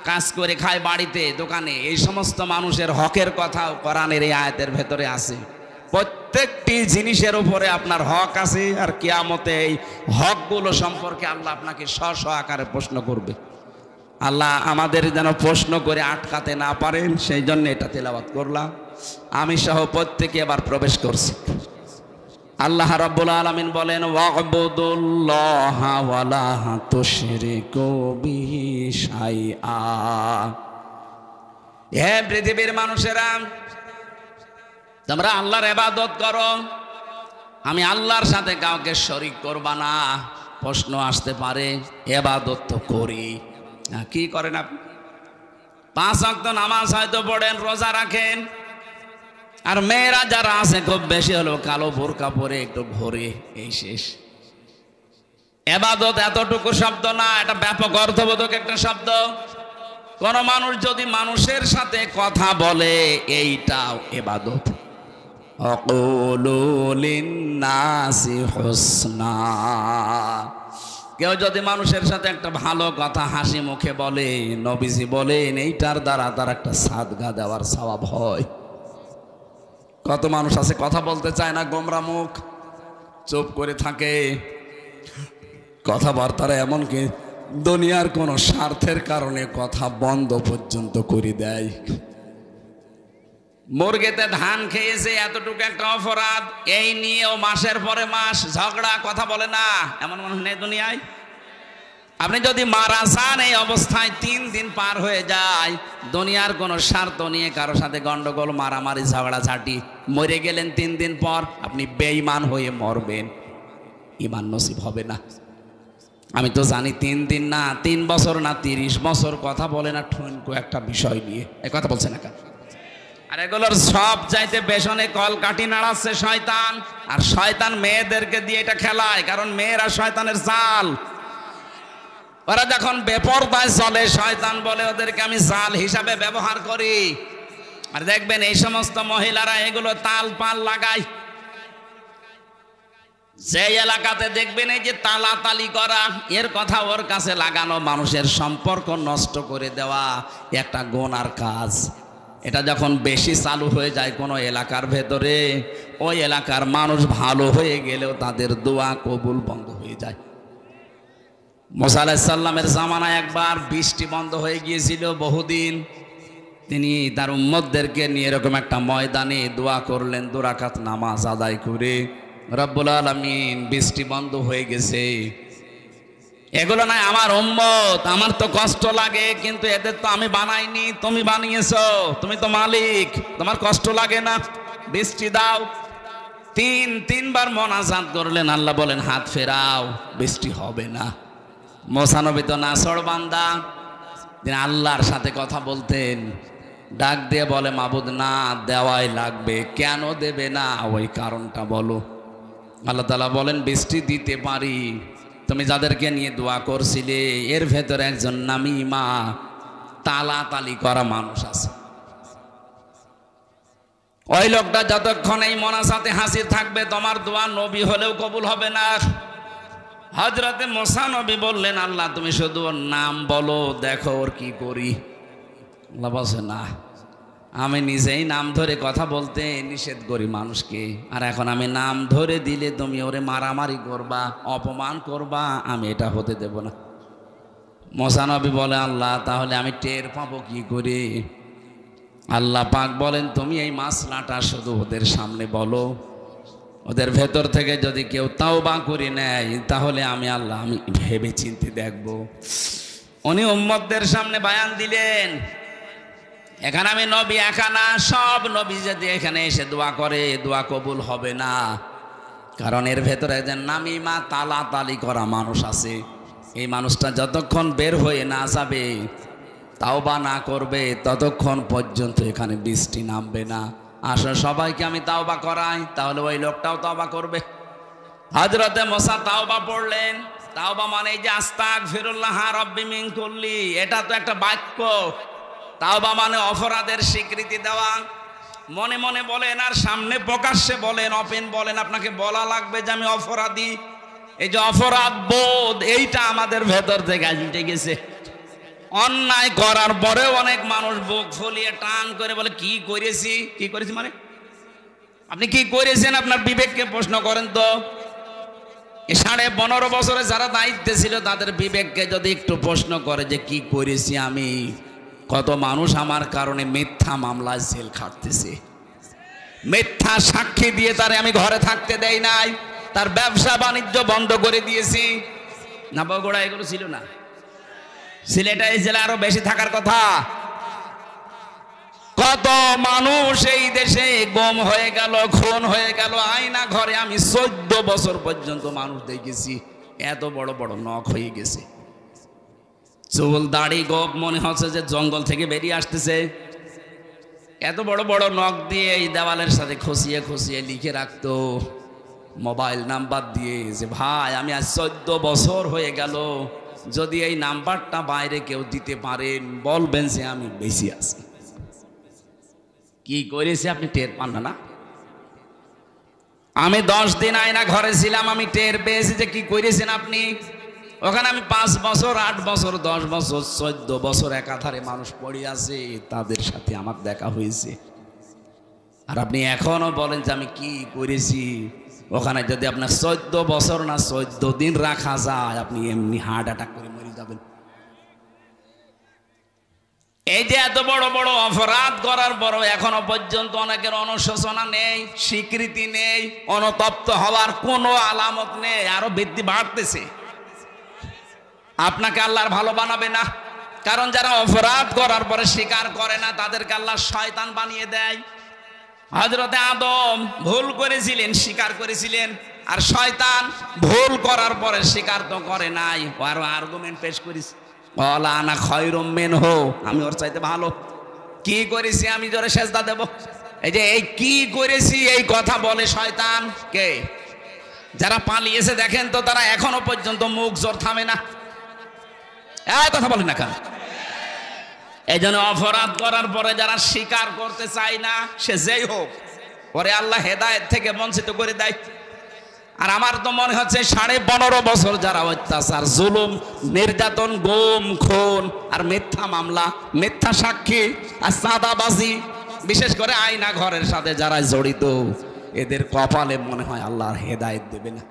কাজ করে খায় বাড়িতে দোকানে, এই সমস্ত মানুষের হকের কথাও কোরআনের এই আয়াতের ভেতরে আছে। প্রত্যেকটি জিনিসের উপরে আপনার হক আছে, আর কিয়ামতে এই হকগুলো সম্পর্কে আল্লাহ আপনাকে স্ব আকারে প্রশ্ন করবে। আল্লাহ আমাদের যেন প্রশ্ন করে আটকাতে না পারেন, সেই জন্য এটা তেলাওয়াত করলাম। আমি সহ প্রত্যেকে এবার প্রবেশ করছি। আল্লাহ রাব্বুল আলামিন বলেন, ওয়া'বুদুল্লাহা ওয়ালা তুশরিকু বিহি শাইআ। হে পৃথিবীর মানুষেরা, তোমরা আল্লাহর ইবাদত করো, আমি আল্লাহর সাথে কাউকে শরীক করবা না। প্রশ্ন আসতে পারে, ইবাদত তো করি, কি করেন আপনি? 5 ওয়াক্ত নামাজ হয়তো পড়েন, রোজা রাখেন, আর মেয়েরা যারা আছে খুব বেশি হলো কালো বোরকা পরে একটু ঘোরে, এই শেষ। ইবাদত এতটুকু শব্দ না, এটা ব্যাপক অর্থবোধক একটা শব্দ। কোন মানুষ যদি মানুষের সাথে কথা বলে, এইটাও ইবাদত। আকুলু লিন্নাসি হুসনা। কেউ যদি মানুষের সাথে একটা ভালো কথা হাসি মুখে বলে, নবীজি বলেন এইটার দ্বারা তার একটা সাদগা দেওয়ার সওয়াব হয়। কত মানুষ আছে কথা বলতে চায় না, গোমরা মুখ, চুপ করে থাকে, কথাবার্তারা এমনকি দুনিয়ার কোনো স্বার্থের কারণে কথা বন্ধ পর্যন্ত করে দেয়। মুরগিতে ধান খেয়েছে, এতটুকু একটা অপরাধ, এই নিয়েও মাসের পরে মাস ঝগড়া, কথা বলে না, এমন মানুষ নেই দুনিয়ায়। আপনি যদি মারা যান, এই অবস্থায় 3 দিন পার হয়ে যায়, দুনিয়ার কোনো স্বার্থ নিয়ে কারোর সাথে গন্ডগোল, মারামারি, ঝগড়াঝাটি, মরে গেলেন 3 দিন পর, আপনি বেঈমান হয়ে মরবেন, ঈমান নসিব হবে না। আমি তো জানি 3 দিন না, 3 বছর না, 30 বছর কথা বলে না ঠুনকো একটা বিষয় নিয়ে, এই কথা বলছে না কেন? আর এগুলোর সব চাইতে পেছনে কলকাঠি নাড়াচ্ছে শয়তান, আর শয়তান মেয়েদেরকে দিয়ে এটা খেলায়, কারণ মেয়েরা শয়তানের জাল। ওরা যখন বেপরদায় চলে, শয়তান বলে ওদেরকে আমি জাল হিসাবে ব্যবহার করি। আর দেখবেন এই সমস্ত মহিলারা এগুলো তাল পাল লাগায়। যে এলাকাতে দেখবেন এই যে তালাতালি করা, এর কথা ওর কাছে লাগানো, মানুষের সম্পর্ক নষ্ট করে দেওয়া একটা গুনার কাজ। এটা যখন বেশি চালু হয়ে যায় কোনো এলাকার ভেতরে, ওই এলাকার মানুষ ভালো হয়ে গেলেও তাদের দোয়া কবুল বন্ধ হয়ে যায়। মুসা আলাইহিস সালামের জামানায় একবার বৃষ্টি বন্ধ হয়ে গিয়েছিল বহুদিন। তিনি তার উম্মতদেরকে নিয়ে এরকম একটা ময়দানে দোয়া করলেন, 2 রাকাত নামাজ আদায় করে, রব্বুল আলামিন বৃষ্টি বন্ধ হয়ে গেছে। এগুলো নয় আমার উম্মত, আমার তো কষ্ট লাগে, কিন্তু এদের তো আমি বানাইনি, তুমি বানিয়েছো, তুমি তো মালিক, তোমার কষ্ট লাগে না? বৃষ্টি দাও। তিনবার মোনাজাত করলেন, আল্লাহ বলেন হাত ফেরাও, বৃষ্টি হবে না। মুসা নবী তো নাছড় বান্দা, তিনি আল্লাহর সাথে কথা বলতেন, ডাক দিয়ে বলে মাবুদ না, দেওয়াই লাগবে। কেন দেবে না, ওই কারণটা বলো। আল্লাহ তাআলা বলেন বৃষ্টি দিতে পারি। তুমি যাদেরকে নিয়ে দোয়া করছিলে এর ভেতরে একজন নামিমা তালাতালি করা মানুষ আছে। ওই লোকটা যতক্ষণ এই মোনাজাতে হাসি থাকবে তোমার দোয়া নবী হলেও কবুল হবে না। হযরতে মুসা নবী বললেন আল্লাহ তুমি শুধু ওর নাম বলো, দেখো ওর কি করি। আল্লাহ বলছে না, আমি নিজেই নাম ধরে কথা বলতে নিষেধ করি মানুষকে, আর এখন আমি নাম ধরে দিলে তুমি ওরে মারামারি করবা, অপমান করবা, আমি এটা হতে দেব না। মুসা নবী বলে আল্লাহ তাহলে আমি টের পাবো কি করে? আল্লাহ পাক বলেন তুমি এই মাসলাটা শুধু ওদের সামনে বলো, ওদের ভেতর থেকে যদি কেউ তাওবা করে নেয় তাহলে আমি আল্লাহ আমি ভেবে চিন্তে দেখব। উনি উম্মতদের সামনে বয়ান দিলেন, এখানে আমি নবী একা না, সব নবী যদি এখানে এসে দোয়া করে দোয়া কবুল হবে না, কারণ এর ভেতরে যে নামিমা তালাতালি করা মানুষ আছে, এই মানুষটা যতক্ষণ বের হয়ে না যাবে, তাওবা না করবে, ততক্ষণ পর্যন্ত এখানে বৃষ্টি নামবে না। আসলে সবাইকে আমি তাওবা করাই, তাহলে ওই লোকটাও তাওবা করবে। হযরতে মুসা তাওবা পড়লেন। তাওবা মানে এই যে আস্তাগফিরুল্লাহ রাব্বি মিন কুল্লি, এটা তো একটা বাক্য। তাওবা মানে অপরাধের স্বীকৃতি দেওয়া। মনে মনে বলেন আর সামনে প্রকাশ্যে বলেন, ওপেন বলেন, আপনাকে বলা লাগবে যে আমি অপরাধী। এই যে অপরাধ বোধ, এইটা আমাদের ভেতর থেকে উঠে গেছে। অন্যায় করার পরেও অনেক মানুষ বুক ফুলিয়ে টান করে বলে কি করেছি। কি করেছি মানে আপনি কি করেছেন? আপনার বিবেককে প্রশ্ন করেন তো। 15.5 বছরে যারা দায়িত্বে ছিল তাদের বিবেককে যদি একটু প্রশ্ন করে যে কি করেছি আমি। কত মানুষ আমার কারণে মিথ্যা মামলায় জেল খাটতেছে, মিথ্যা সাক্ষী দিয়ে তারে আমি ঘরে থাকতে দেই নাই, তার ব্যবসা বাণিজ্য বন্ধ করে দিয়েছি। না বগুড়া এগুলো ছিল না, সিলেটে এই জেলা আরো বেশি থাকার কথা। কত মানুষ এই দেশে গুম হয়ে গেল, খুন হয়ে গেল। আয়না ঘরে আমি 14 বছর পর্যন্ত মানুষ দেখেছি, এত বড় বড় নখ হয়ে গেছে, চুল দাড়ি গোপ মনে হচ্ছে যে জঙ্গল থেকে বেরিয়ে আসতেছে। এত বড় বড় নখ দিয়ে এই দেওয়ালের সাথে খসিয়ে খসিয়ে লিখে রাখতো মোবাইল নাম্বার দিয়ে যে ভাই আমি আজ 14 বছর হয়ে গেল, যদি এই নাম্বারটা বাইরে কেউ দিতে পারেন বলবেন যে আমি বেশি আছি। কি করেছি আপনি টের পান না? আমি 10 দিন আয়না ঘরে ছিলাম, আমি টের পেয়েছি যে কি করেছেন আপনি। ওখানে আমি 5 বছর 8 বছর 10 বছর 14 বছর একাধারে মানুষ পড়ে আছে, তাদের সাথে আমার দেখা হয়েছে। আর আপনি এখনো বলেন যে আমি কি করেছি। ওখানে যদি আপনার 14 বছর না 14 দিন রাখা যায়, আপনি এমনি হার্ট অ্যাটাক করে মরে যাবেন। এই যে এত বড় বড় অপরাধ করার পরও এখনো পর্যন্ত অনেকের অনুশোচনা নেই, স্বীকৃতি নেই, অনুতপ্ত হওয়ার কোনো আলামত নেই, আরো বৃদ্ধি বাড়তেছে। আপনাকে আল্লাহর ভালো বানাবে না, কারণ যারা অপরাধ করার পরে স্বীকার করে না তাদেরকে আল্লাহ শয়তান বানিয়ে দেয়। হযরতে আদম ভুল করেছিলেন, স্বীকার করেছিলেন, আর শয়তান ভুল করার পরে স্বীকার তো করে নাই, আরো আর্গুমেন্ট পেশ করেছে, ওয়ালা আনা খায়রুম মিনহু, আমি ওর চাইতে ভালো। কি করেছি আমি জোরে সেজদা দেব। এই যে এই কি করেছি এই কথা বলে শয়তান কে? যারা পালিয়েছে দেখেন তো, তারা এখনো পর্যন্ত মুখ জোর থামে না। এই কথা বলেন না কেন? এই জন্য অপরাধ করার পরে যারা স্বীকার করতে চায় না, সে যেই হোক, পরে আল্লাহ হেদায়েত থেকে বঞ্চিত করে দেয়। আর আমার তো মনে হচ্ছে 15.5 বছর যারা অত্যাচার, জুলুম, নির্যাতন, গুম, খুন আর মিথ্যা মামলা, মিথ্যা সাক্ষী আর চাঁদাবাজি, বিশেষ করে আয়না ঘরের সাথে যারা জড়িত, এদের কপালে মনে হয় আল্লাহর হেদায়েত দেবে না।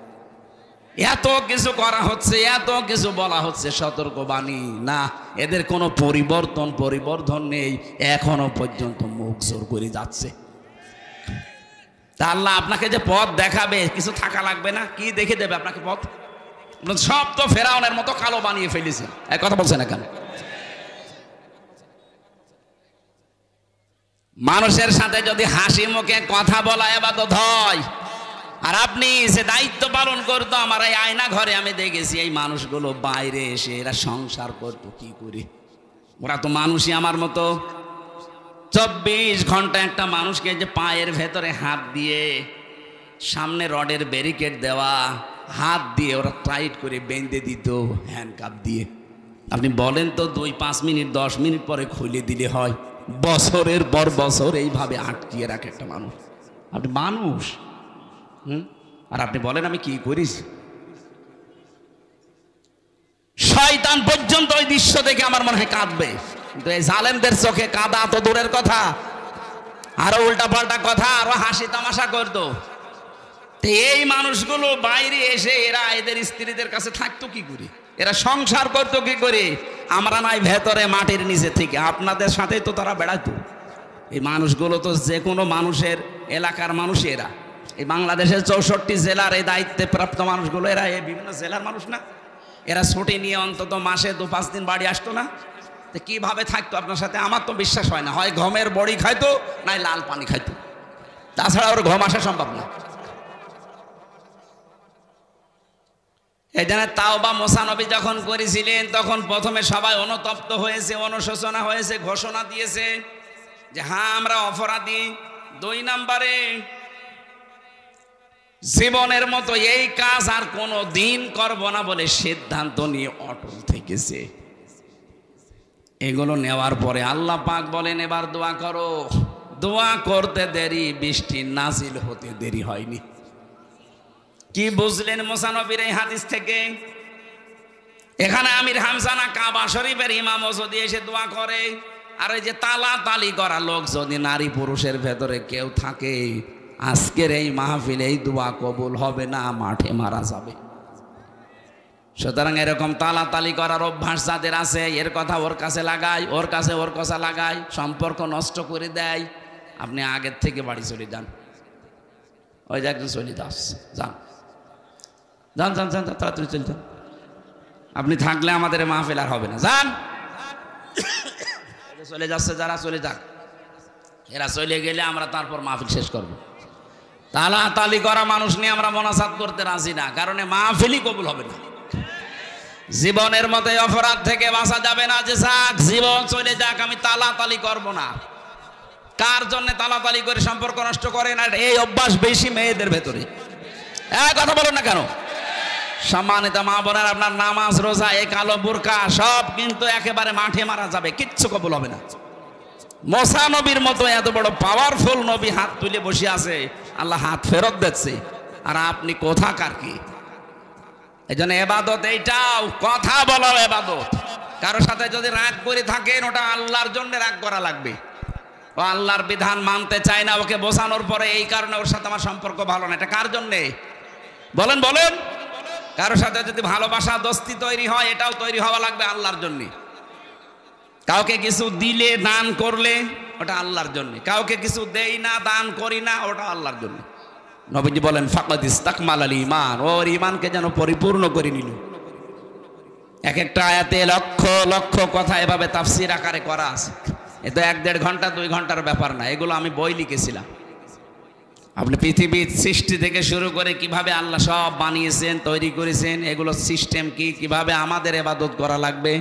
এত কিছু করা হচ্ছে, এত কিছু বলা হচ্ছে, সতর্কবাণী না, এদের কোনো পরিবর্ধন নেই, এখনো পর্যন্ত মুখ জোর করে যাচ্ছে। তা আল্লাহ আপনাকে যে পথ দেখাবে, কিছু থাকা লাগবে না? কি দেখে দেবে আপনাকে পথ? সব তো ফেরাউনের মতো কালো বানিয়ে ফেলেছে। এক কথা বলছে না কেন? মানুষের সাথে যদি হাসি মুখে কথা বলা ইবাদত হয়, আর আপনি যে দায়িত্ব পালন করতো, আমার এই আয়না ঘরে আমি দেখেছি এই মানুষগুলো বাইরে এসে এরা সংসার করতো কি করে। ওরা তো মানুষই আমার মতো। 24 ঘন্টা একটা মানুষকে যে পায়ের ভেতরে হাত দিয়ে, সামনে রডের ব্যারিকেড দেওয়া, হাত দিয়ে ওরা টাইট করে বেঁধে দিত হ্যান্ডকাপ দিয়ে। আপনি বলেন তো 2-5 মিনিট 10 মিনিট পরে খুলে দিলে হয়? বছরের পর বছর এইভাবে আটকিয়ে রাখে একটা মানুষ। আপনি মানুষ, আর আপনি বলেন আমি কি করিস? শয়তান পর্যন্ত ওই দৃশ্য দেখে আমার মনে হয় কাঁদবে, কিন্তু এই জালেমদের চোখে কাঁদা তো দূরের কথা, আরো উল্টা পাল্টা কথা, আরো হাসি তামাশা করতো। এই মানুষগুলো বাইরে এসে এরা এদের স্ত্রীদের কাছে থাকতো কি করে, এরা সংসার করতো কি করে? আমরা নাই ভেতরে মাটির নিচে থেকে, আপনাদের সাথেই তো তারা বেড়াতো। এই মানুষগুলো তো যে কোনো মানুষের এলাকার মানুষ। এরা এই বাংলাদেশের 64 জেলার এই দায়িত্বে প্রাপ্ত মানুষগুলো, এরা এই বিভিন্ন জেলার মানুষ না? এরা ছুটি নিয়ে অন্তত মাসে 2-5 দিন বাড়ি আসতো না? তো কিভাবে থাকতো আপনার সাথে? আমার তো বিশ্বাস হয় না, হয় গমের বড়ি খাইতো, নাই লাল পানি খাইতো, তাছাড়া ওর ঘুম আসা সম্ভব না। এই জন্য তাওবা মুসা নবী যখন করেছিলেন, তখন প্রথমে সবাই অনুতপ্ত হয়েছে, অনুশোচনা হয়েছে, ঘোষণা দিয়েছে যে হ্যাঁ আমরা অপরাধী। 2 নম্বরে জীবনের মতো এই কাজ আর কোনো দিন করব না বলে সিদ্ধান্ত নিয়ে অটল থেকেছে। এগুলো নেওয়ার পরে আল্লাহ পাক বলেন এবার দোয়া করো। দোয়া করতে দেরি, বৃষ্টি নাজিল হতে দেরি হয়নি। কি বুঝলেন মুসা নবীর এই হাদিস থেকে? এখানে আমির হামজা না কাবা শরীফের ইমামও যদি এসে দোয়া করে, আর ওই যে তালা তালি করা লোক যদি নারী পুরুষের ভেতরে কেউ থাকে, আজকের এই মাহফিলে এই দোয়া কবুল হবে না, মাঠে মারা যাবে। সুতরাং এরকম তালাতালি করার অভ্যাস যাদের আছে, এর কথা ওর কাছে লাগায়, ওর কাছে ওর কথা লাগায়, সম্পর্ক নষ্ট করে দেয়। আপনি আগের থেকে বাড়ি চলে যান, ওই যে একজন চলে যাস, যান যান যান যান তাড়াতাড়ি চলে যান। আপনি থাকলে আমাদের মাহফিল আর হবে না, যান। চলে যাচ্ছে যারা, চলে যাক। এরা চলে গেলে আমরা তারপর মাহফিল শেষ করব। তালাতালি করা মানুষ নিয়ে আমরা মোনাজাত করতে রাজি না, কারণ মাহফিলই কবুল হবে না। জীবনের মতো অপরাধ থেকে বাঁচা যাবে না যে যাক জীবন চলে যাক, আমি তালাতালি করব না। কার জন্য তালাতালি করে সম্পর্ক নষ্ট করে না? এই অভ্যাস বেশি মেয়েদের ভেতরে। কথা বলুন না কেন? সম্মানিত মা বোনের, আপনার নামাজ রোজা এই কালো বোরকা সব কিন্তু একেবারে মাঠে মারা যাবে, কিচ্ছু কবুল হবে না। মুসা নবীর মতো এত বড় পাওয়ারফুল নবী হাত তুলে বসে আছে, আল্লাহ হাত ফেরত দিচ্ছে, আর আপনি কোথাকার কি? এই জন্য এবাদত এইটাও, কথা বলাও এবাদত। কারোর সাথে যদি রাগ করে থাকেন, ওটা আল্লাহর জন্য রাগ করা লাগবে। ও আল্লাহর বিধান মানতে চায় না, ওকে বোঝানোর পরে এই কারণে ওর সাথে আমার সম্পর্ক ভালো না, এটা কার জন্যে বলেন বলেন? কারোর সাথে যদি ভালোবাসা দোস্তি তৈরি হয়, এটাও তৈরি হওয়া লাগবে আল্লাহর জন্য। কাউকে কিছু দিলে দান করলে ওটা আল্লাহর জন্য, কাউকে কিছু দেই না দান করি না ওটা আল্লাহর জন্য। নবীজি বলেন ফাকাদ ইস্তাকমালাল ঈমান, ওর ঈমানকে যেন পরিপূর্ণ করে নিল। এক একটা আয়াতে লক্ষ লক্ষ কথা এভাবে তাফসীর আকারে করা আছে। এ তো 1-1.5 ঘন্টা 2 ঘন্টার ব্যাপার না, এগুলো আমি বই লিখেছিলাম। আপনি পৃথিবীর সৃষ্টি থেকে শুরু করে কিভাবে আল্লাহ সব বানিয়েছেন, তৈরি করেছেন, এগুলো সিস্টেম কি, কিভাবে আমাদের ইবাদত করা লাগবে,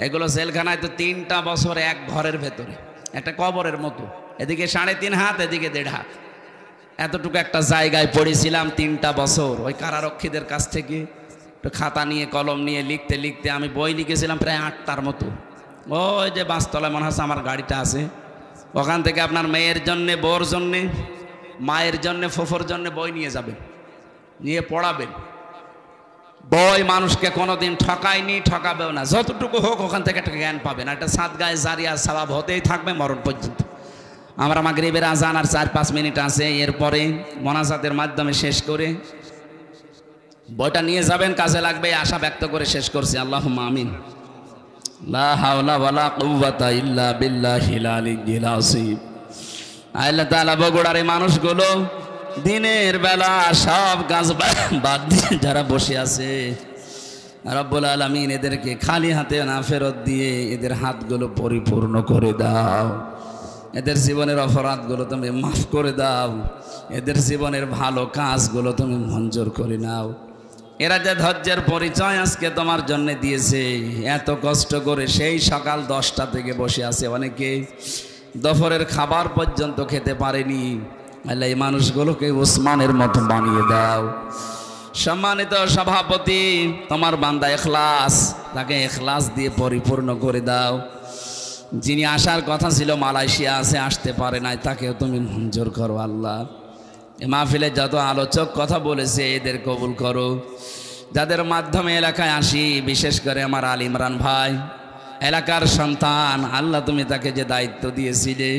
এগুলো জেলখানায় তো 3টা বছর এক ঘরের ভেতরে, একটা কবরের মতো, এদিকে 3.5 হাত, এদিকে 1.5 হাত, এতটুকু একটা জায়গায় পড়েছিলাম 3টা বছর। ওই কারারক্ষীদের কাছ থেকে খাতা নিয়ে কলম নিয়ে লিখতে লিখতে আমি বই লিখেছিলাম প্রায় 8টার মতো। ওই যে বাসতলায় মনে হচ্ছে আমার গাড়িটা আছে, ওখান থেকে আপনার মেয়ের জন্যে, বোর জন্যে, মায়ের জন্যে, ফুফুর জন্যে বই নিয়ে যাবেন, নিয়ে পড়াবেন। বই মানুষকে কোনোদিন ঠকায়নি, ঠকাবেও না। যতটুকু হোক ওখান থেকে একটা জ্ঞান পাবেন, একটা সাদগায়ে জারিয়া সওয়াব হতেই থাকবে মরণ পর্যন্ত। আমরা মাগরিবের আজান আর 4-5 মিনিট আছে, এরপরে মোনাজাতের মাধ্যমে শেষ করে বইটা নিয়ে যাবেন, কাজে লাগবে আশা ব্যক্ত করে শেষ করছি। আল্লাহুম্মা আমিন। লা হাওলা ওয়ালা কুওয়াতা ইল্লা বিল্লাহিল আলিয়্যিল আযীম। আল্লাহ তাআলা বগুড়ার এই মানুষগুলো দিনের বেলা সব কাজ বাদ দিয়ে যারা বসে আছে, রব্বুল আলামিন এদেরকে খালি হাতে না ফেরত দিয়ে এদের হাতগুলো পরিপূর্ণ করে দাও। এদের জীবনের অপরাধগুলো তুমি মাফ করে দাও, এদের জীবনের ভালো কাজগুলো তুমি মঞ্জুর করে নাও। এরা যে ধৈর্যের পরিচয় আজকে তোমার জন্য দিয়েছে, এত কষ্ট করে সেই সকাল 10টা থেকে বসে আছে, অনেকে দুপুরের খাবার পর্যন্ত খেতে পারেনি। আল্লাহ এই মানুষগুলোকে ওসমানের মতো বানিয়ে দাও। সম্মানিত সভাপতি, তোমার বান্দা ইখলাস, তাকে ইখলাস দিয়ে পরিপূর্ণ করে দাও। যিনি আসার কথা ছিল মালয়েশিয়া আছে, আসতে পারে নাই, তাকেও তুমি মঞ্জুর করো আল্লাহ। এ মাহফিলে যত আলোচক কথা বলেছে এদের কবুল করো। যাদের মাধ্যমে এলাকায় আসি, বিশেষ করে আমার আল ইমরান ভাই, এলাকার সন্তান, আল্লাহ তুমি তাকে যে দায়িত্ব দিয়েছিলে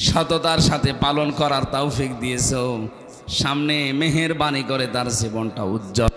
সততার সাথে পালন করার তৌফিক দিয়েছো। সামনে মেহেরবানি করে তার জীবনটা উজ্জ্বল